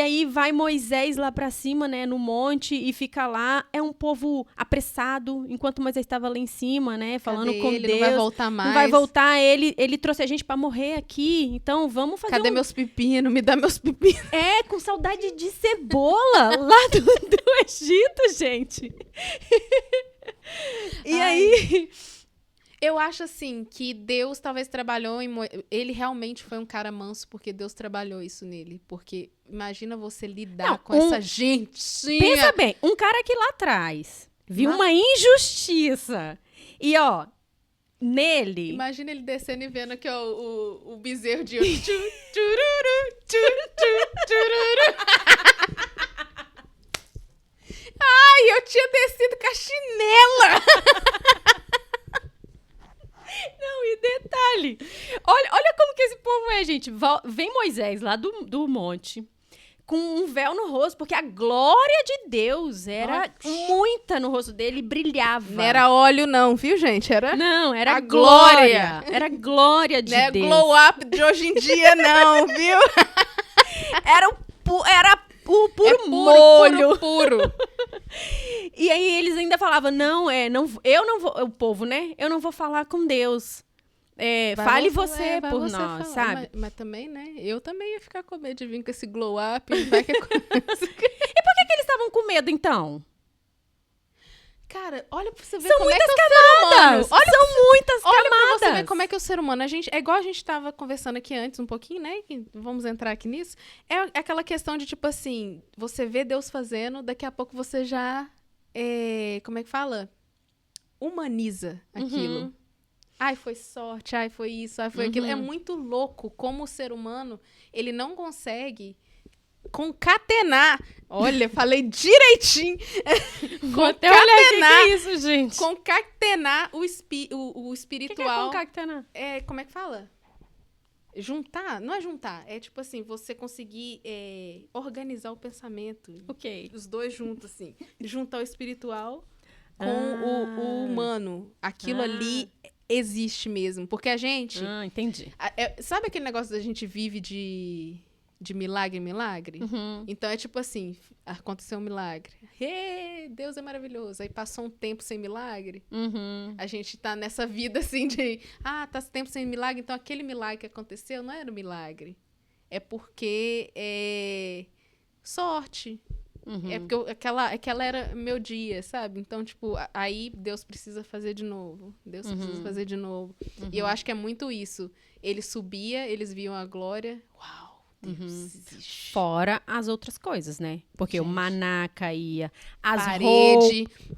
[SPEAKER 2] aí vai Moisés lá pra cima, né, no monte, e fica lá. É um povo apressado, enquanto Moisés estava lá em cima, né, falando com Deus.
[SPEAKER 1] Não vai voltar mais.
[SPEAKER 2] Não vai voltar, ele trouxe a gente pra morrer aqui, então vamos fazer
[SPEAKER 1] Cadê meus pepinos? Me dá meus pepinos.
[SPEAKER 2] Com saudade de cebola lá do Egito, gente. E aí...
[SPEAKER 1] Eu acho, assim, que Deus talvez trabalhou em... Ele realmente foi um cara manso, porque Deus trabalhou isso nele. Porque imagina você lidar com essa gentinha.
[SPEAKER 2] Pensa bem, um cara que lá atrás viu uma injustiça. E, ó, nele...
[SPEAKER 1] Imagina ele descendo e vendo aqui, ó, o bezerro de... Ai, eu tinha descido com a chinela!
[SPEAKER 2] Não, e detalhe, olha como que esse povo é, gente. Vem Moisés lá do monte, com um véu no rosto, porque a glória de Deus era muita no rosto dele e brilhava.
[SPEAKER 1] Não era óleo não, viu, gente?
[SPEAKER 2] Não, era a glória. Era a glória de Deus.
[SPEAKER 1] Não é glow up de hoje em dia, não, viu?
[SPEAKER 2] Era o puro molho.
[SPEAKER 1] Puro.
[SPEAKER 2] E aí eles ainda falavam, eu não vou, o povo, né? Eu não vou falar com Deus. Fale você por nós, sabe?
[SPEAKER 1] Mas também, né? Eu também ia ficar com medo de vir com esse glow up. Vai que
[SPEAKER 2] E por que eles estavam com medo, então?
[SPEAKER 1] Cara, olha pra você ver
[SPEAKER 2] São
[SPEAKER 1] como
[SPEAKER 2] muitas
[SPEAKER 1] é que é o ser humano.
[SPEAKER 2] São muitas
[SPEAKER 1] Olha
[SPEAKER 2] camadas.
[SPEAKER 1] pra você ver como é que é o ser humano. É igual a gente tava conversando aqui antes um pouquinho, né? Vamos entrar aqui nisso. É aquela questão de, tipo assim, você vê Deus fazendo, daqui a pouco você já, como é que fala? Humaniza aquilo. Ai, foi sorte, ai, foi isso, ai, foi aquilo. É muito louco como o ser humano, ele não consegue concatenar. Olha, falei direitinho.
[SPEAKER 2] Até olhar o que é isso, gente.
[SPEAKER 1] Concatenar o espiritual.
[SPEAKER 2] O que é concatenar?
[SPEAKER 1] Como é que fala? Juntar? Não é juntar. É tipo assim, você conseguir organizar o pensamento.
[SPEAKER 2] Ok.
[SPEAKER 1] Os dois juntos, assim. Juntar o espiritual com o humano. Aquilo ali existe mesmo. Porque a gente...
[SPEAKER 2] entendi.
[SPEAKER 1] Sabe aquele negócio da gente vive de milagre em milagre? Então é tipo assim, aconteceu um milagre. Deus é maravilhoso. Aí passou um tempo sem milagre. A gente tá nessa vida assim de... tá tempo sem milagre, então aquele milagre que aconteceu não era um milagre. É porque sorte. É porque aquela era meu dia, sabe? Então, tipo, aí Deus precisa fazer de novo. Deus precisa fazer de novo. E eu acho que é muito isso. Ele subia, eles viam a glória. Uau, Deus existe.
[SPEAKER 2] Fora as outras coisas, né? Porque o
[SPEAKER 1] Gente.
[SPEAKER 2] maná caía, as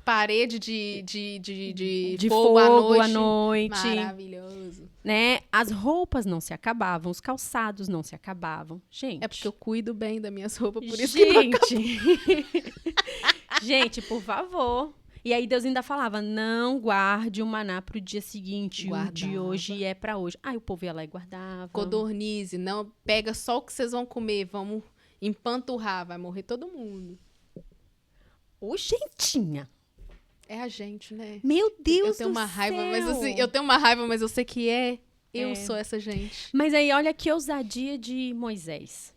[SPEAKER 1] Parede de
[SPEAKER 2] fogo
[SPEAKER 1] fogo
[SPEAKER 2] à noite.
[SPEAKER 1] Maravilhoso.
[SPEAKER 2] Né? As roupas não se acabavam, os calçados não se acabavam. Gente.
[SPEAKER 1] É porque eu cuido bem das minhas roupas, por isso que não
[SPEAKER 2] Gente, gente, por favor. E aí Deus ainda falava, não guarde o maná pro dia seguinte, o de
[SPEAKER 1] Guardava.
[SPEAKER 2] hoje é pra hoje. Aí o povo ia lá e guardava.
[SPEAKER 1] Codornize, não pega só o que vocês vão comer, vamos empanturrar, vai morrer todo mundo.
[SPEAKER 2] Ô, gentinha.
[SPEAKER 1] É a gente, né?
[SPEAKER 2] Meu Deus
[SPEAKER 1] Eu tenho
[SPEAKER 2] do
[SPEAKER 1] uma raiva,
[SPEAKER 2] céu.
[SPEAKER 1] mas assim, eu tenho uma raiva, mas eu sei que eu sou essa gente.
[SPEAKER 2] Mas aí, olha que ousadia de Moisés.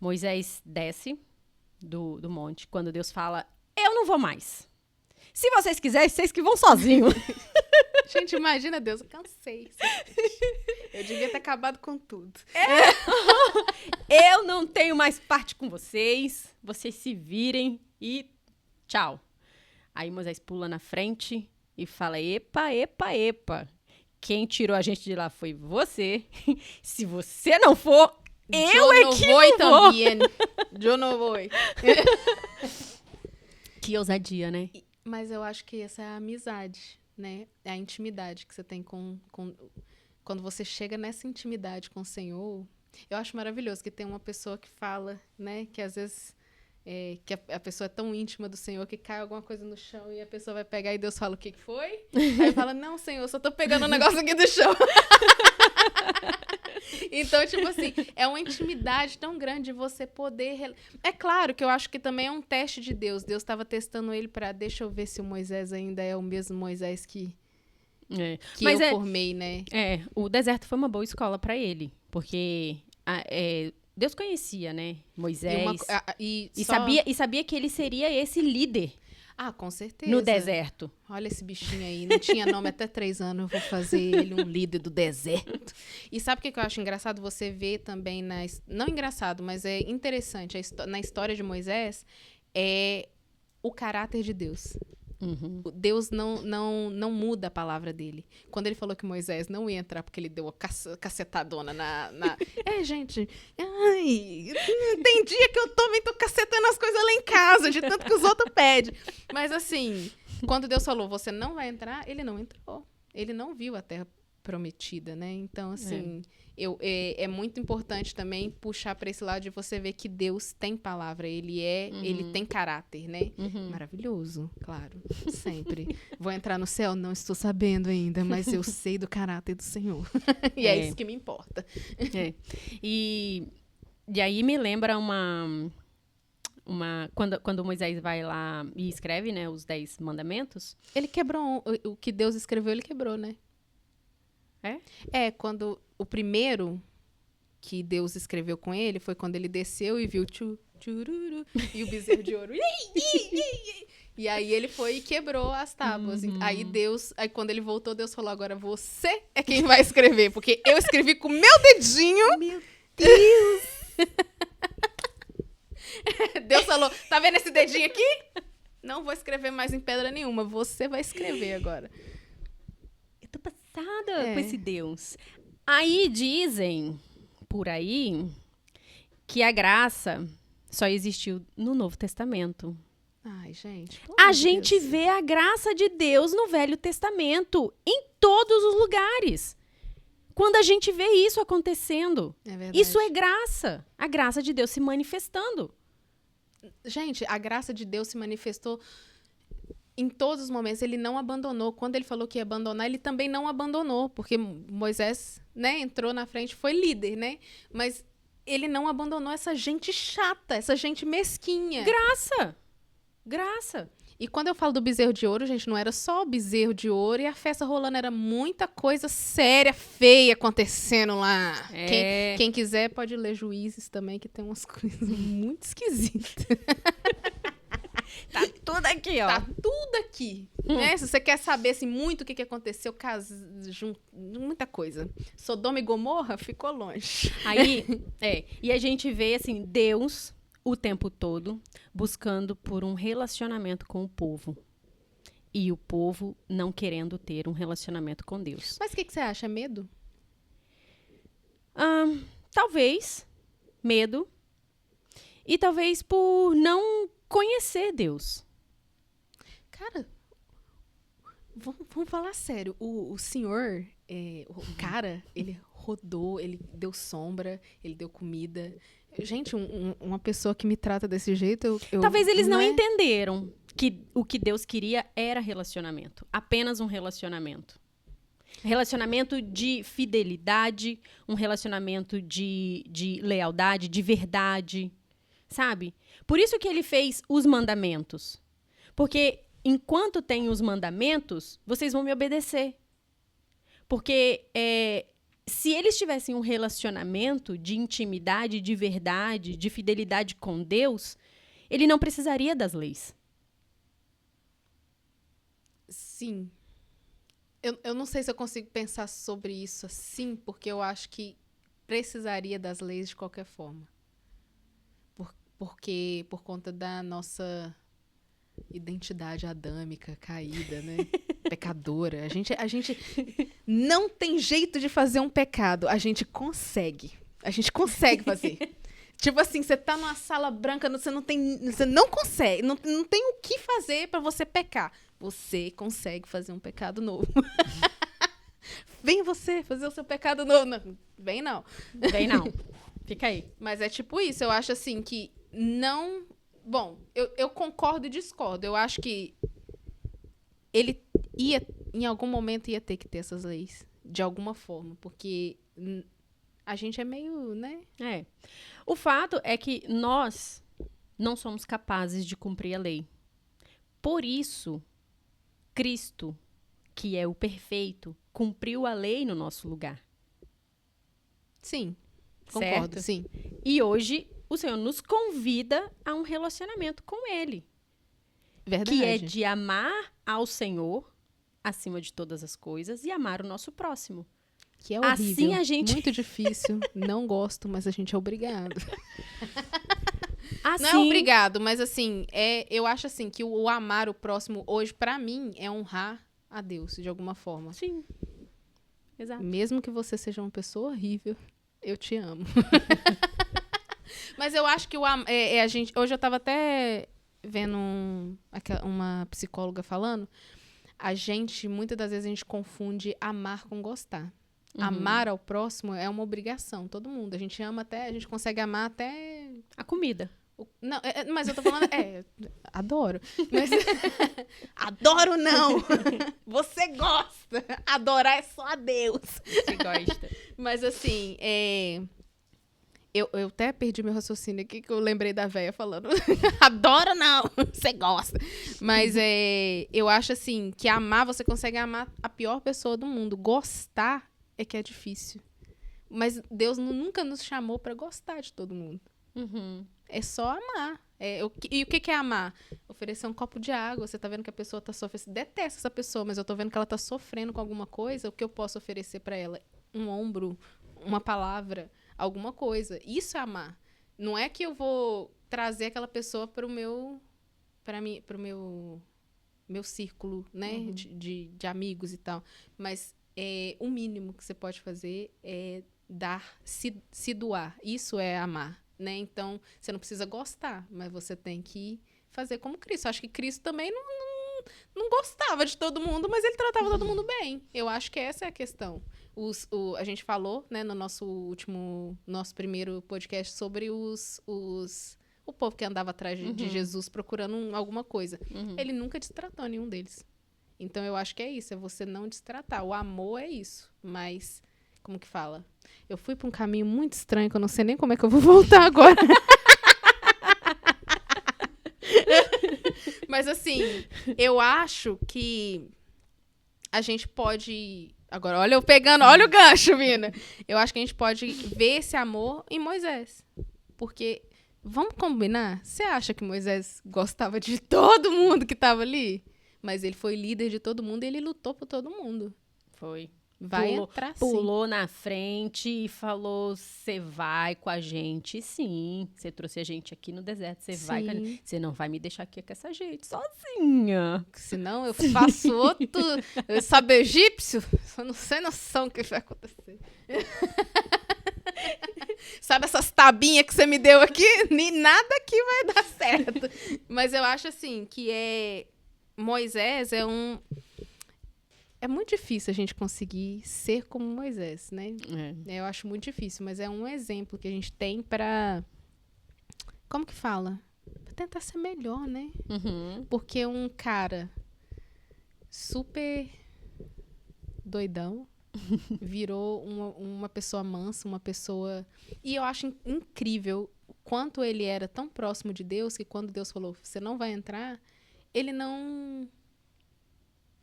[SPEAKER 2] Moisés desce do monte, quando Deus fala, eu não vou mais. Se vocês quiserem, vocês que vão sozinhos.
[SPEAKER 1] Gente, imagina, Deus, eu cansei. Eu devia ter acabado com tudo.
[SPEAKER 2] Eu não tenho mais parte com vocês. Vocês se virem e tchau. Aí Moisés pula na frente e fala, epa, epa, epa. Quem tirou a gente de lá foi você. Se você não for, eu é que não vou.
[SPEAKER 1] Também. Eu não vou.
[SPEAKER 2] Que ousadia, né?
[SPEAKER 1] Mas eu acho que essa é a amizade, né? É a intimidade que você tem com... Quando você chega nessa intimidade com o Senhor, eu acho maravilhoso que tem uma pessoa que fala, né? Que às vezes... que a pessoa é tão íntima do Senhor que cai alguma coisa no chão e a pessoa vai pegar e Deus fala, o que foi? Aí fala, não, Senhor, eu só tô pegando um negócio aqui do chão. Então, tipo assim, é uma intimidade tão grande de você poder... É claro que eu acho que também é um teste de Deus. Deus estava testando ele para deixa eu ver se o Moisés ainda é o mesmo Moisés que
[SPEAKER 2] Mas
[SPEAKER 1] eu formei, né?
[SPEAKER 2] O deserto foi uma boa escola para ele, porque... Deus conhecia, né, Moisés,
[SPEAKER 1] e
[SPEAKER 2] sabia que ele seria esse líder
[SPEAKER 1] com certeza.
[SPEAKER 2] no deserto.
[SPEAKER 1] Olha esse bichinho aí, não tinha nome até 3 anos, eu vou fazer ele um líder do deserto. E sabe o que eu acho engraçado? Você vê também, não engraçado, mas é interessante, na história de Moisés, é o caráter de Deus. Deus não muda a palavra dele. Quando ele falou que Moisés não ia entrar porque ele deu uma cacetadona na... gente, tem dia que eu também tô cacetando as coisas lá em casa, de tanto que os outros pedem. Mas assim, quando Deus falou, você não vai entrar, ele não entrou. Ele não viu a terra prometida, né? Então, assim, é muito importante também puxar para esse lado de você ver que Deus tem palavra, ele tem caráter, né? Maravilhoso, claro, sempre. Vou entrar no céu? Não estou sabendo ainda, mas eu sei do caráter do Senhor. E é isso que me importa.
[SPEAKER 2] E aí me lembra quando Moisés vai lá e escreve, né, os 10 mandamentos.
[SPEAKER 1] Ele quebrou, o que Deus escreveu, ele quebrou, né? Quando o primeiro que Deus escreveu com ele foi quando ele desceu e viu tchururu, e o bezerro de ouro. E aí ele foi e quebrou as tábuas. Aí quando ele voltou, Deus falou, agora você é quem vai escrever, porque eu escrevi com o meu dedinho. Meu Deus! Deus falou, tá vendo esse dedinho aqui? Não vou escrever mais em pedra nenhuma, você vai escrever agora.
[SPEAKER 2] Tô passada com esse Deus. Aí dizem, por aí, que a graça só existiu no Novo Testamento.
[SPEAKER 1] Ai, gente.
[SPEAKER 2] A gente vê a graça de Deus no Velho Testamento, em todos os lugares. Quando a gente vê isso acontecendo, isso é graça. A graça de Deus se manifestando.
[SPEAKER 1] Gente, a graça de Deus se manifestou em todos os momentos. Ele não abandonou. Quando ele falou que ia abandonar, ele também não abandonou, porque Moisés, né, entrou na frente, foi líder, né? Mas ele não abandonou essa gente chata, essa gente mesquinha. Graça. E quando eu falo do bezerro de ouro, gente, não era só o bezerro de ouro e a festa rolando, era muita coisa séria, feia acontecendo lá. Quem quiser pode ler Juízes também, que tem umas coisas muito esquisitas.
[SPEAKER 2] Tá tudo aqui, ó.
[SPEAKER 1] Tá tudo aqui. Né? Se você quer saber assim, muito o que aconteceu, muita coisa. Sodoma e Gomorra ficou longe.
[SPEAKER 2] Aí, e a gente vê, assim, Deus o tempo todo buscando por um relacionamento com o povo. E o povo não querendo ter um relacionamento com Deus.
[SPEAKER 1] Mas o que você acha? É medo?
[SPEAKER 2] Talvez medo. E talvez por não conhecer Deus.
[SPEAKER 1] Cara, vamos falar sério. O senhor, o cara, ele rodou, ele deu sombra, ele deu comida. Gente, uma pessoa que me trata desse jeito,
[SPEAKER 2] Talvez eles não entenderam que o que Deus queria era relacionamento. Apenas um relacionamento. Relacionamento de fidelidade, um relacionamento de lealdade, de verdade, sabe? Por isso que ele fez os mandamentos. Porque enquanto tem os mandamentos, vocês vão me obedecer. Porque se eles tivessem um relacionamento de intimidade, de verdade, de fidelidade com Deus, ele não precisaria das leis.
[SPEAKER 1] Sim. Eu não sei se eu consigo pensar sobre isso assim, porque eu acho que precisaria das leis de qualquer forma. Porque por conta da nossa identidade adâmica caída, né? Pecadora. A gente não tem jeito de fazer um pecado. A gente consegue. A gente consegue fazer. Tipo assim, você tá numa sala branca, você não consegue, não tem o que fazer pra você pecar. Você consegue fazer um pecado novo. Vem você fazer o seu pecado novo. Não, vem não.
[SPEAKER 2] Vem não. Fica aí.
[SPEAKER 1] Mas é tipo isso, eu acho assim que não... Bom, eu concordo e discordo. Eu acho que ele em algum momento ia ter que ter essas leis, de alguma forma, porque a gente é meio, né?
[SPEAKER 2] O fato é que nós não somos capazes de cumprir a lei. Por isso, Cristo, que é o perfeito, cumpriu a lei no nosso lugar.
[SPEAKER 1] Sim, concordo,
[SPEAKER 2] Certo?
[SPEAKER 1] sim.
[SPEAKER 2] E hoje, o Senhor nos convida a um relacionamento com Ele.
[SPEAKER 1] Verdade.
[SPEAKER 2] Que é de amar ao Senhor acima de todas as coisas e amar o nosso próximo.
[SPEAKER 1] Que é horrível.
[SPEAKER 2] Assim a gente...
[SPEAKER 1] Muito difícil. Não gosto, mas a gente é obrigado.
[SPEAKER 2] Assim...
[SPEAKER 1] Não é obrigado, mas assim, eu acho assim que o amar o próximo hoje, pra mim, é honrar a Deus, de alguma forma.
[SPEAKER 2] Sim. Exato.
[SPEAKER 1] Mesmo que você seja uma pessoa horrível, eu te amo. Mas eu acho que a gente... Hoje eu tava até vendo uma psicóloga falando, muitas das vezes a gente confunde amar com gostar.
[SPEAKER 2] Uhum.
[SPEAKER 1] Amar ao próximo é uma obrigação, todo mundo. A gente ama até, a gente consegue amar até...
[SPEAKER 2] A comida.
[SPEAKER 1] Não, mas eu tô falando... adoro. Mas, adoro não! Você gosta! Adorar é só a Deus.
[SPEAKER 2] Você gosta.
[SPEAKER 1] Mas assim, eu até perdi meu raciocínio aqui, que eu lembrei da véia falando. Adoro não! Você gosta. Mas eu acho assim, que amar, você consegue amar a pior pessoa do mundo. Gostar é que é difícil. Mas Deus nunca nos chamou pra gostar de todo mundo.
[SPEAKER 2] Uhum.
[SPEAKER 1] É só amar. E o que é amar? Oferecer um copo de água. Você tá vendo que a pessoa tá sofrendo. Você detesta essa pessoa, mas eu tô vendo que ela tá sofrendo com alguma coisa. O que eu posso oferecer pra ela? Um ombro, uma palavra, alguma coisa. Isso é amar. Não é que eu vou trazer aquela pessoa pro meu círculo, né?
[SPEAKER 2] Uhum.
[SPEAKER 1] De amigos e tal. Mas o mínimo que você pode fazer é se doar. Isso é amar. Né? Então, você não precisa gostar, mas você tem que fazer como Cristo. Eu acho que Cristo também não gostava de todo mundo, mas ele tratava todo mundo bem. Eu acho que essa é a questão. A gente falou, né, no nosso primeiro podcast sobre o povo que andava atrás de Jesus procurando alguma coisa.
[SPEAKER 2] Uhum.
[SPEAKER 1] Ele nunca destratou nenhum deles. Então, eu acho que é isso, é você não destratar. O amor é isso, mas... Como que fala? Eu fui pra um caminho muito estranho, que eu não sei nem como é que eu vou voltar agora. Mas, assim, eu acho que a gente pode... Agora, olha o gancho, Vina. Eu acho que a gente pode ver esse amor em Moisés. Porque, vamos combinar? Você acha que Moisés gostava de todo mundo que estava ali? Mas ele foi líder de todo mundo e ele lutou por todo mundo.
[SPEAKER 2] Foi.
[SPEAKER 1] Vai entrar sim.
[SPEAKER 2] Pulou na frente e falou, você vai com a gente, sim. Você trouxe a gente aqui no deserto, você vai com a gente. Você não vai me deixar aqui com essa gente, sozinha.
[SPEAKER 1] Senão eu faço outro sabe egípcio. Eu não sei noção o que vai acontecer. Sabe essas tabinhas que você me deu aqui? Nem nada aqui vai dar certo. Mas eu acho assim que Moisés é muito difícil a gente conseguir ser como Moisés, né? Eu acho muito difícil, mas é um exemplo que a gente tem para... Como que fala? Pra tentar ser melhor, né? Porque um cara super doidão virou uma pessoa mansa, uma pessoa... E eu acho incrível o quanto ele era tão próximo de Deus que quando Deus falou, você não vai entrar, ele não...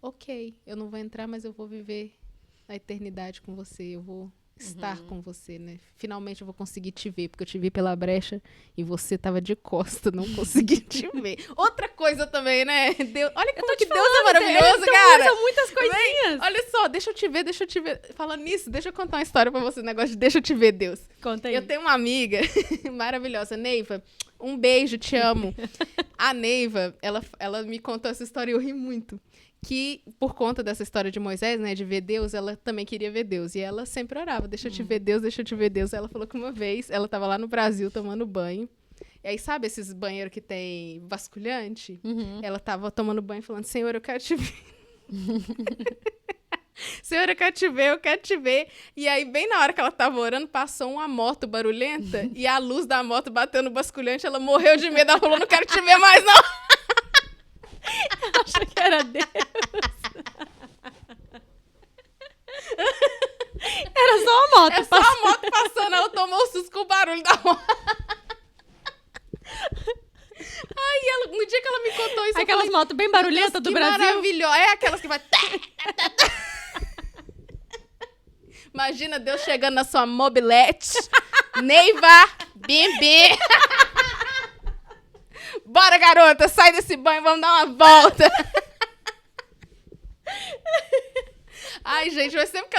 [SPEAKER 1] Ok, eu não vou entrar, mas eu vou viver a eternidade com você, eu vou estar com você, né? Finalmente eu vou conseguir te ver, porque eu te vi pela brecha e você tava de costa, não consegui te ver. Outra coisa também, né? Deus, olha como que Deus é maravilhoso, cara!
[SPEAKER 2] São muitas coisinhas.
[SPEAKER 1] Olha só, deixa eu te ver. Falando nisso, deixa eu contar uma história pra você, negócio de deixa eu te ver, Deus.
[SPEAKER 2] Conta aí.
[SPEAKER 1] Eu tenho uma amiga maravilhosa, Neiva, um beijo, te amo. A Neiva, ela me contou essa história e eu ri muito. Que, por conta dessa história de Moisés, né, de ver Deus, ela também queria ver Deus. E ela sempre orava, deixa eu te ver Deus, deixa eu te ver Deus. Ela falou que uma vez, ela tava lá no Brasil tomando banho. E aí, sabe esses banheiros que tem vasculhante? Ela tava tomando banho falando, Senhor, eu quero te ver. Senhor, eu quero te ver. E aí, bem na hora que ela tava orando, passou uma moto barulhenta e a luz da moto bateu no vasculhante, ela morreu de medo, ela falou, não quero te ver mais, não.
[SPEAKER 2] Acha que era Deus. Era só a moto.
[SPEAKER 1] Só a moto passando, ela tomou o susto com o barulho da moto. Ai, no dia que ela me contou isso,
[SPEAKER 2] aquelas motos bem barulhentas do Brasil.
[SPEAKER 1] Maravilhosa. É aquelas que vai... Imagina Deus chegando na sua mobilete. Neiva, bim. Bora, garota, sai desse banho, vamos dar uma volta. Ai, gente, mas sempre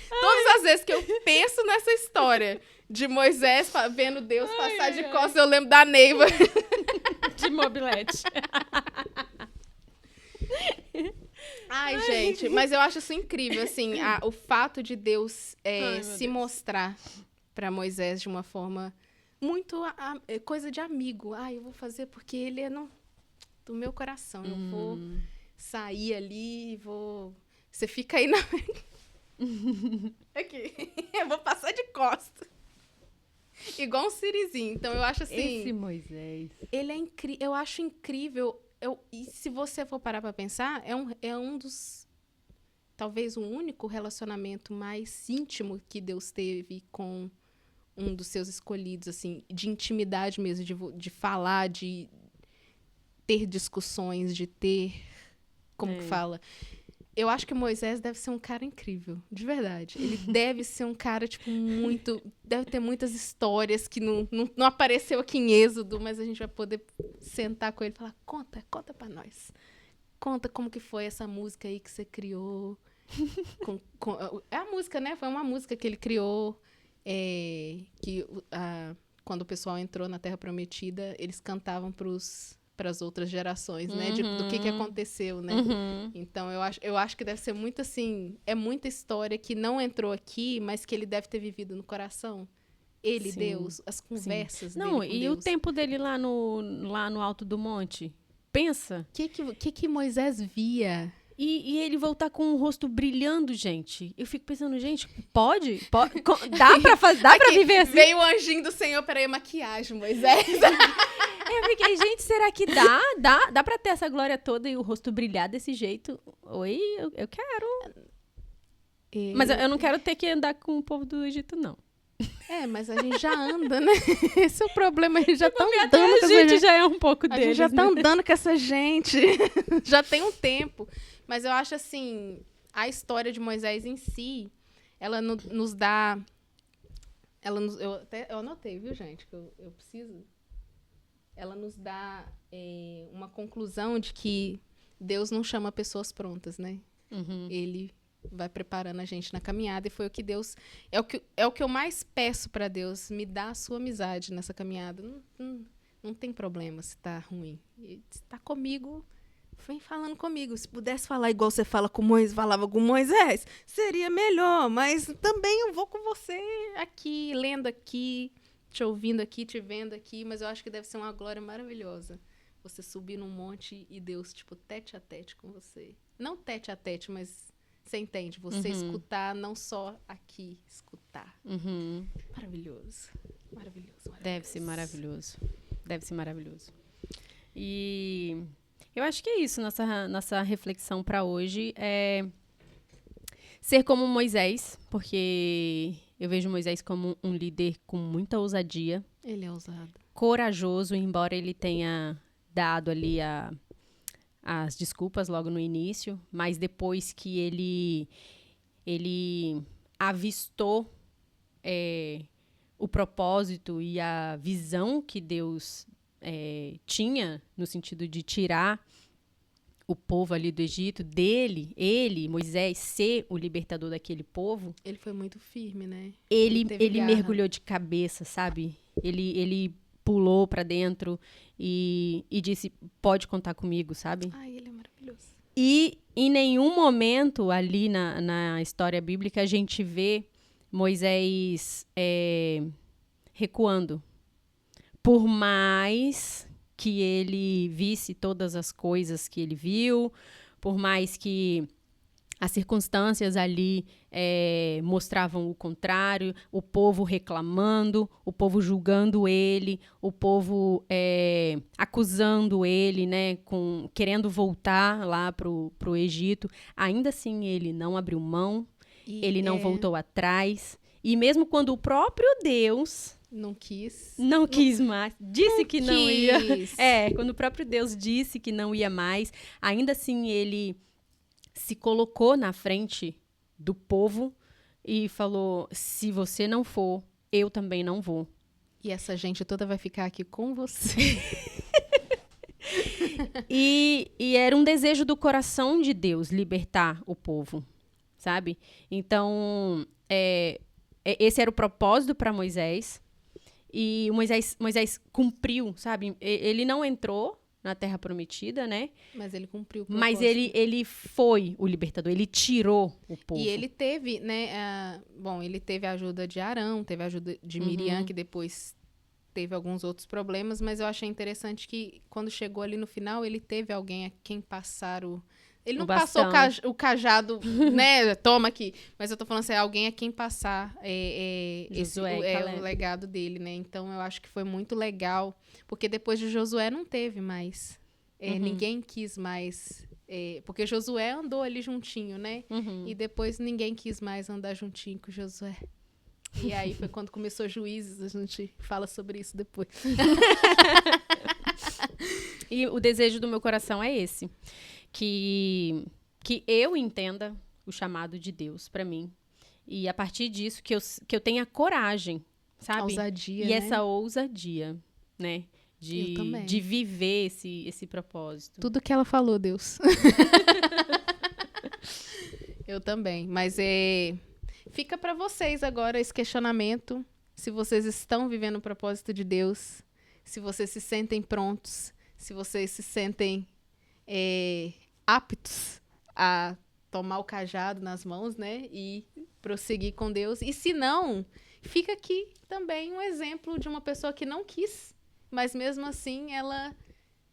[SPEAKER 1] todas as vezes que eu penso nessa história de Moisés vendo Deus passar de costas, eu lembro da Neiva.
[SPEAKER 2] De mobilete.
[SPEAKER 1] Ai, gente, mas eu acho isso incrível, assim, o fato de Deus se mostrar para Moisés de uma forma muito coisa de amigo. Eu vou fazer porque ele é do meu coração. Eu vou sair ali, você fica aí na... Aqui. Eu vou passar de costas. Igual um sirizinho. Então, eu acho assim...
[SPEAKER 2] Esse Moisés.
[SPEAKER 1] Ele é incrível. Eu acho incrível. E se você for parar pra pensar, é um dos... Talvez o único relacionamento mais íntimo que Deus teve com um dos seus escolhidos, assim, de intimidade mesmo, de falar, de ter discussões, de ter... Como que fala? Eu acho que Moisés deve ser um cara incrível, de verdade. Ele deve ser um cara, tipo, muito... Deve ter muitas histórias que não apareceu aqui em Êxodo, mas a gente vai poder sentar com ele e falar, conta pra nós. Conta como que foi essa música aí que você criou. É a música, né? Foi uma música que ele criou, quando o pessoal entrou na Terra Prometida, eles cantavam para as outras gerações, né? Do que aconteceu, né? Então, eu acho que deve ser muito assim... É muita história que não entrou aqui, mas que ele deve ter vivido no coração. Ele, sim, Deus, as conversas dele com Deus.
[SPEAKER 2] O tempo dele lá no alto do monte? Pensa.
[SPEAKER 1] O que Moisés via?
[SPEAKER 2] E ele voltar com o rosto brilhando, gente. Eu fico pensando, gente, pode? Dá pra viver assim?
[SPEAKER 1] Veio o anjinho do Senhor, peraí, maquiagem, Moisés.
[SPEAKER 2] Eu fiquei, gente, será que dá pra ter essa glória toda e o rosto brilhar desse jeito? Oi, eu quero. Mas eu não quero ter que andar com o povo do Egito, não.
[SPEAKER 1] Mas a gente já anda, né? Esse é o problema, a gente já tá andando
[SPEAKER 2] com essa gente. Já é um pouco deles,
[SPEAKER 1] a gente já tá andando com essa gente. Já tem um tempo. Mas eu acho, assim, a história de Moisés em si, ela nos dá... Eu anotei, viu, gente? Que eu preciso... Ela nos dá uma conclusão de que Deus não chama pessoas prontas, né? Ele vai preparando a gente na caminhada, e foi o que Deus... É o que eu mais peço para Deus, me dá a sua amizade nessa caminhada. Não tem problema se tá ruim. E se tá comigo, vem falando comigo. Se pudesse falar igual você falava com Moisés, seria melhor. Mas também eu vou com você aqui, lendo aqui, te ouvindo aqui, te vendo aqui. Mas eu acho que deve ser uma glória maravilhosa. Você subir num monte e Deus, tipo, tete a tete com você. Não tete a tete, mas você entende? Você escutar, não só aqui, escutar. Maravilhoso. Maravilhoso.
[SPEAKER 2] Deve ser maravilhoso. Deve ser maravilhoso. E eu acho que é isso, nossa reflexão para hoje. É ser como Moisés, porque eu vejo Moisés como um líder com muita ousadia.
[SPEAKER 1] Ele é ousado.
[SPEAKER 2] Corajoso, embora ele tenha dado ali as desculpas logo no início, mas depois que ele avistou o propósito e a visão que Deus tinha, no sentido de tirar o povo ali do Egito, Moisés, ser o libertador daquele povo.
[SPEAKER 1] Ele foi muito firme, né?
[SPEAKER 2] Ele mergulhou de cabeça, sabe? Ele pulou pra dentro e disse, pode contar comigo, sabe?
[SPEAKER 1] Ai, ele é maravilhoso.
[SPEAKER 2] E em nenhum momento ali na história bíblica a gente vê Moisés recuando. Por mais que ele visse todas as coisas que ele viu, por mais que as circunstâncias ali mostravam o contrário, o povo reclamando, o povo julgando ele, o povo acusando ele, né, querendo voltar lá pro Egito. Ainda assim, ele não abriu mão, ele não voltou atrás. E mesmo quando o próprio Deus... Não quis mais. Disse que não ia. Quando o próprio Deus disse que não ia mais, ainda assim ele se colocou na frente do povo e falou, se você não for, eu também não vou.
[SPEAKER 1] E essa gente toda vai ficar aqui com você.
[SPEAKER 2] E era um desejo do coração de Deus libertar o povo, sabe? Então, esse era o propósito para Moisés. E Moisés cumpriu, sabe? Ele não entrou na Terra Prometida, né?
[SPEAKER 1] Mas ele cumpriu o propósito.
[SPEAKER 2] Mas ele foi o libertador, ele tirou o povo.
[SPEAKER 1] E ele teve, né? Ele teve a ajuda de Arão, teve a ajuda de Miriam, que depois teve alguns outros problemas, mas eu achei interessante que quando chegou ali no final, ele teve alguém a quem passar Ele não passou o cajado, né? Toma aqui. Mas eu tô falando assim, alguém a quem passar o legado dele, né? Então, eu acho que foi muito legal. Porque depois de Josué não teve mais. Ninguém quis mais. Porque Josué andou ali juntinho, né? E depois ninguém quis mais andar juntinho com Josué. E aí foi quando começou Juízes. A gente fala sobre isso depois.
[SPEAKER 2] E o desejo do meu coração é esse. Que eu entenda o chamado de Deus para mim. E a partir disso, que eu tenha coragem, sabe?
[SPEAKER 1] Ousadia,
[SPEAKER 2] e essa ousadia, né? De viver esse propósito.
[SPEAKER 1] Tudo que ela falou, Deus. Eu também. Mas fica para vocês agora esse questionamento. Se vocês estão vivendo o propósito de Deus. Se vocês se sentem prontos. Se vocês se sentem... aptos a tomar o cajado nas mãos, né? E prosseguir com Deus. E se não, fica aqui também um exemplo de uma pessoa que não quis, mas mesmo assim ela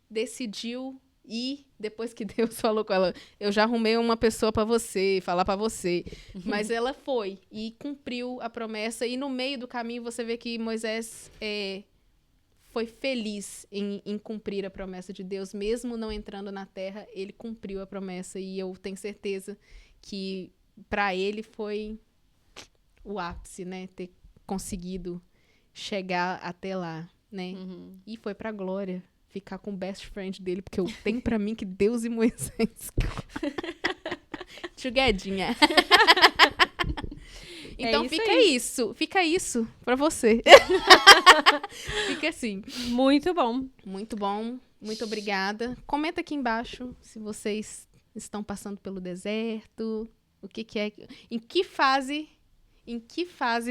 [SPEAKER 1] decidiu ir depois que Deus falou com ela. Eu já arrumei uma pessoa para você, falar para você. Mas ela foi e cumpriu a promessa. E no meio do caminho você vê que Moisés... foi feliz em cumprir a promessa de Deus, mesmo não entrando na terra, ele cumpriu a promessa, e eu tenho certeza que para ele foi o ápice, né, ter conseguido chegar até lá, né, e foi pra glória ficar com o best friend dele, porque eu tenho pra mim que Deus e Moisés chugadinha. Então fica isso pra você. Fica assim.
[SPEAKER 2] Muito bom.
[SPEAKER 1] Muito bom, muito obrigada. Comenta aqui embaixo se vocês estão passando pelo deserto, O que é... Em que fase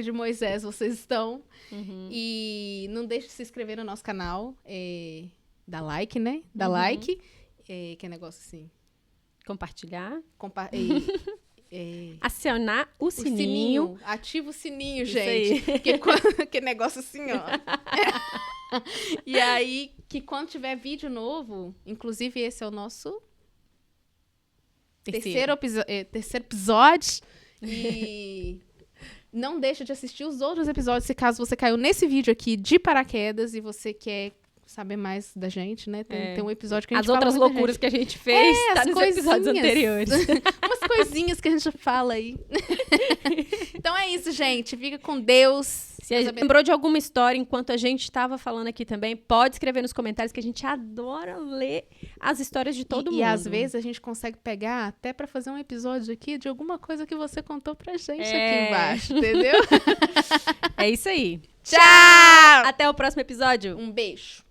[SPEAKER 1] de Moisés vocês estão? E não deixe de se inscrever no nosso canal. Dá like, né? Dá like. Que é negócio assim.
[SPEAKER 2] Compartilhar.
[SPEAKER 1] Acionar
[SPEAKER 2] o sininho.
[SPEAKER 1] Ativa o sininho,
[SPEAKER 2] Isso
[SPEAKER 1] gente. Que negócio assim, ó. E aí, que quando tiver vídeo novo, inclusive esse é o nosso terceiro episódio. E não deixa de assistir os outros episódios, se caso você caiu nesse vídeo aqui de paraquedas e você quer saber mais da gente, né? Tem um episódio que a gente fala
[SPEAKER 2] as outras loucuras que a gente fez, tá nos episódios anteriores.
[SPEAKER 1] Umas coisinhas que a gente fala aí. Então é isso, gente. Fica com Deus.
[SPEAKER 2] Se lembrou de alguma história enquanto a gente estava falando aqui também, pode escrever nos comentários que a gente adora ler as histórias de todo mundo.
[SPEAKER 1] E às vezes a gente consegue pegar até pra fazer um episódio aqui de alguma coisa que você contou pra gente aqui embaixo, entendeu?
[SPEAKER 2] É isso aí.
[SPEAKER 1] Tchau!
[SPEAKER 2] Até o próximo episódio.
[SPEAKER 1] Um beijo.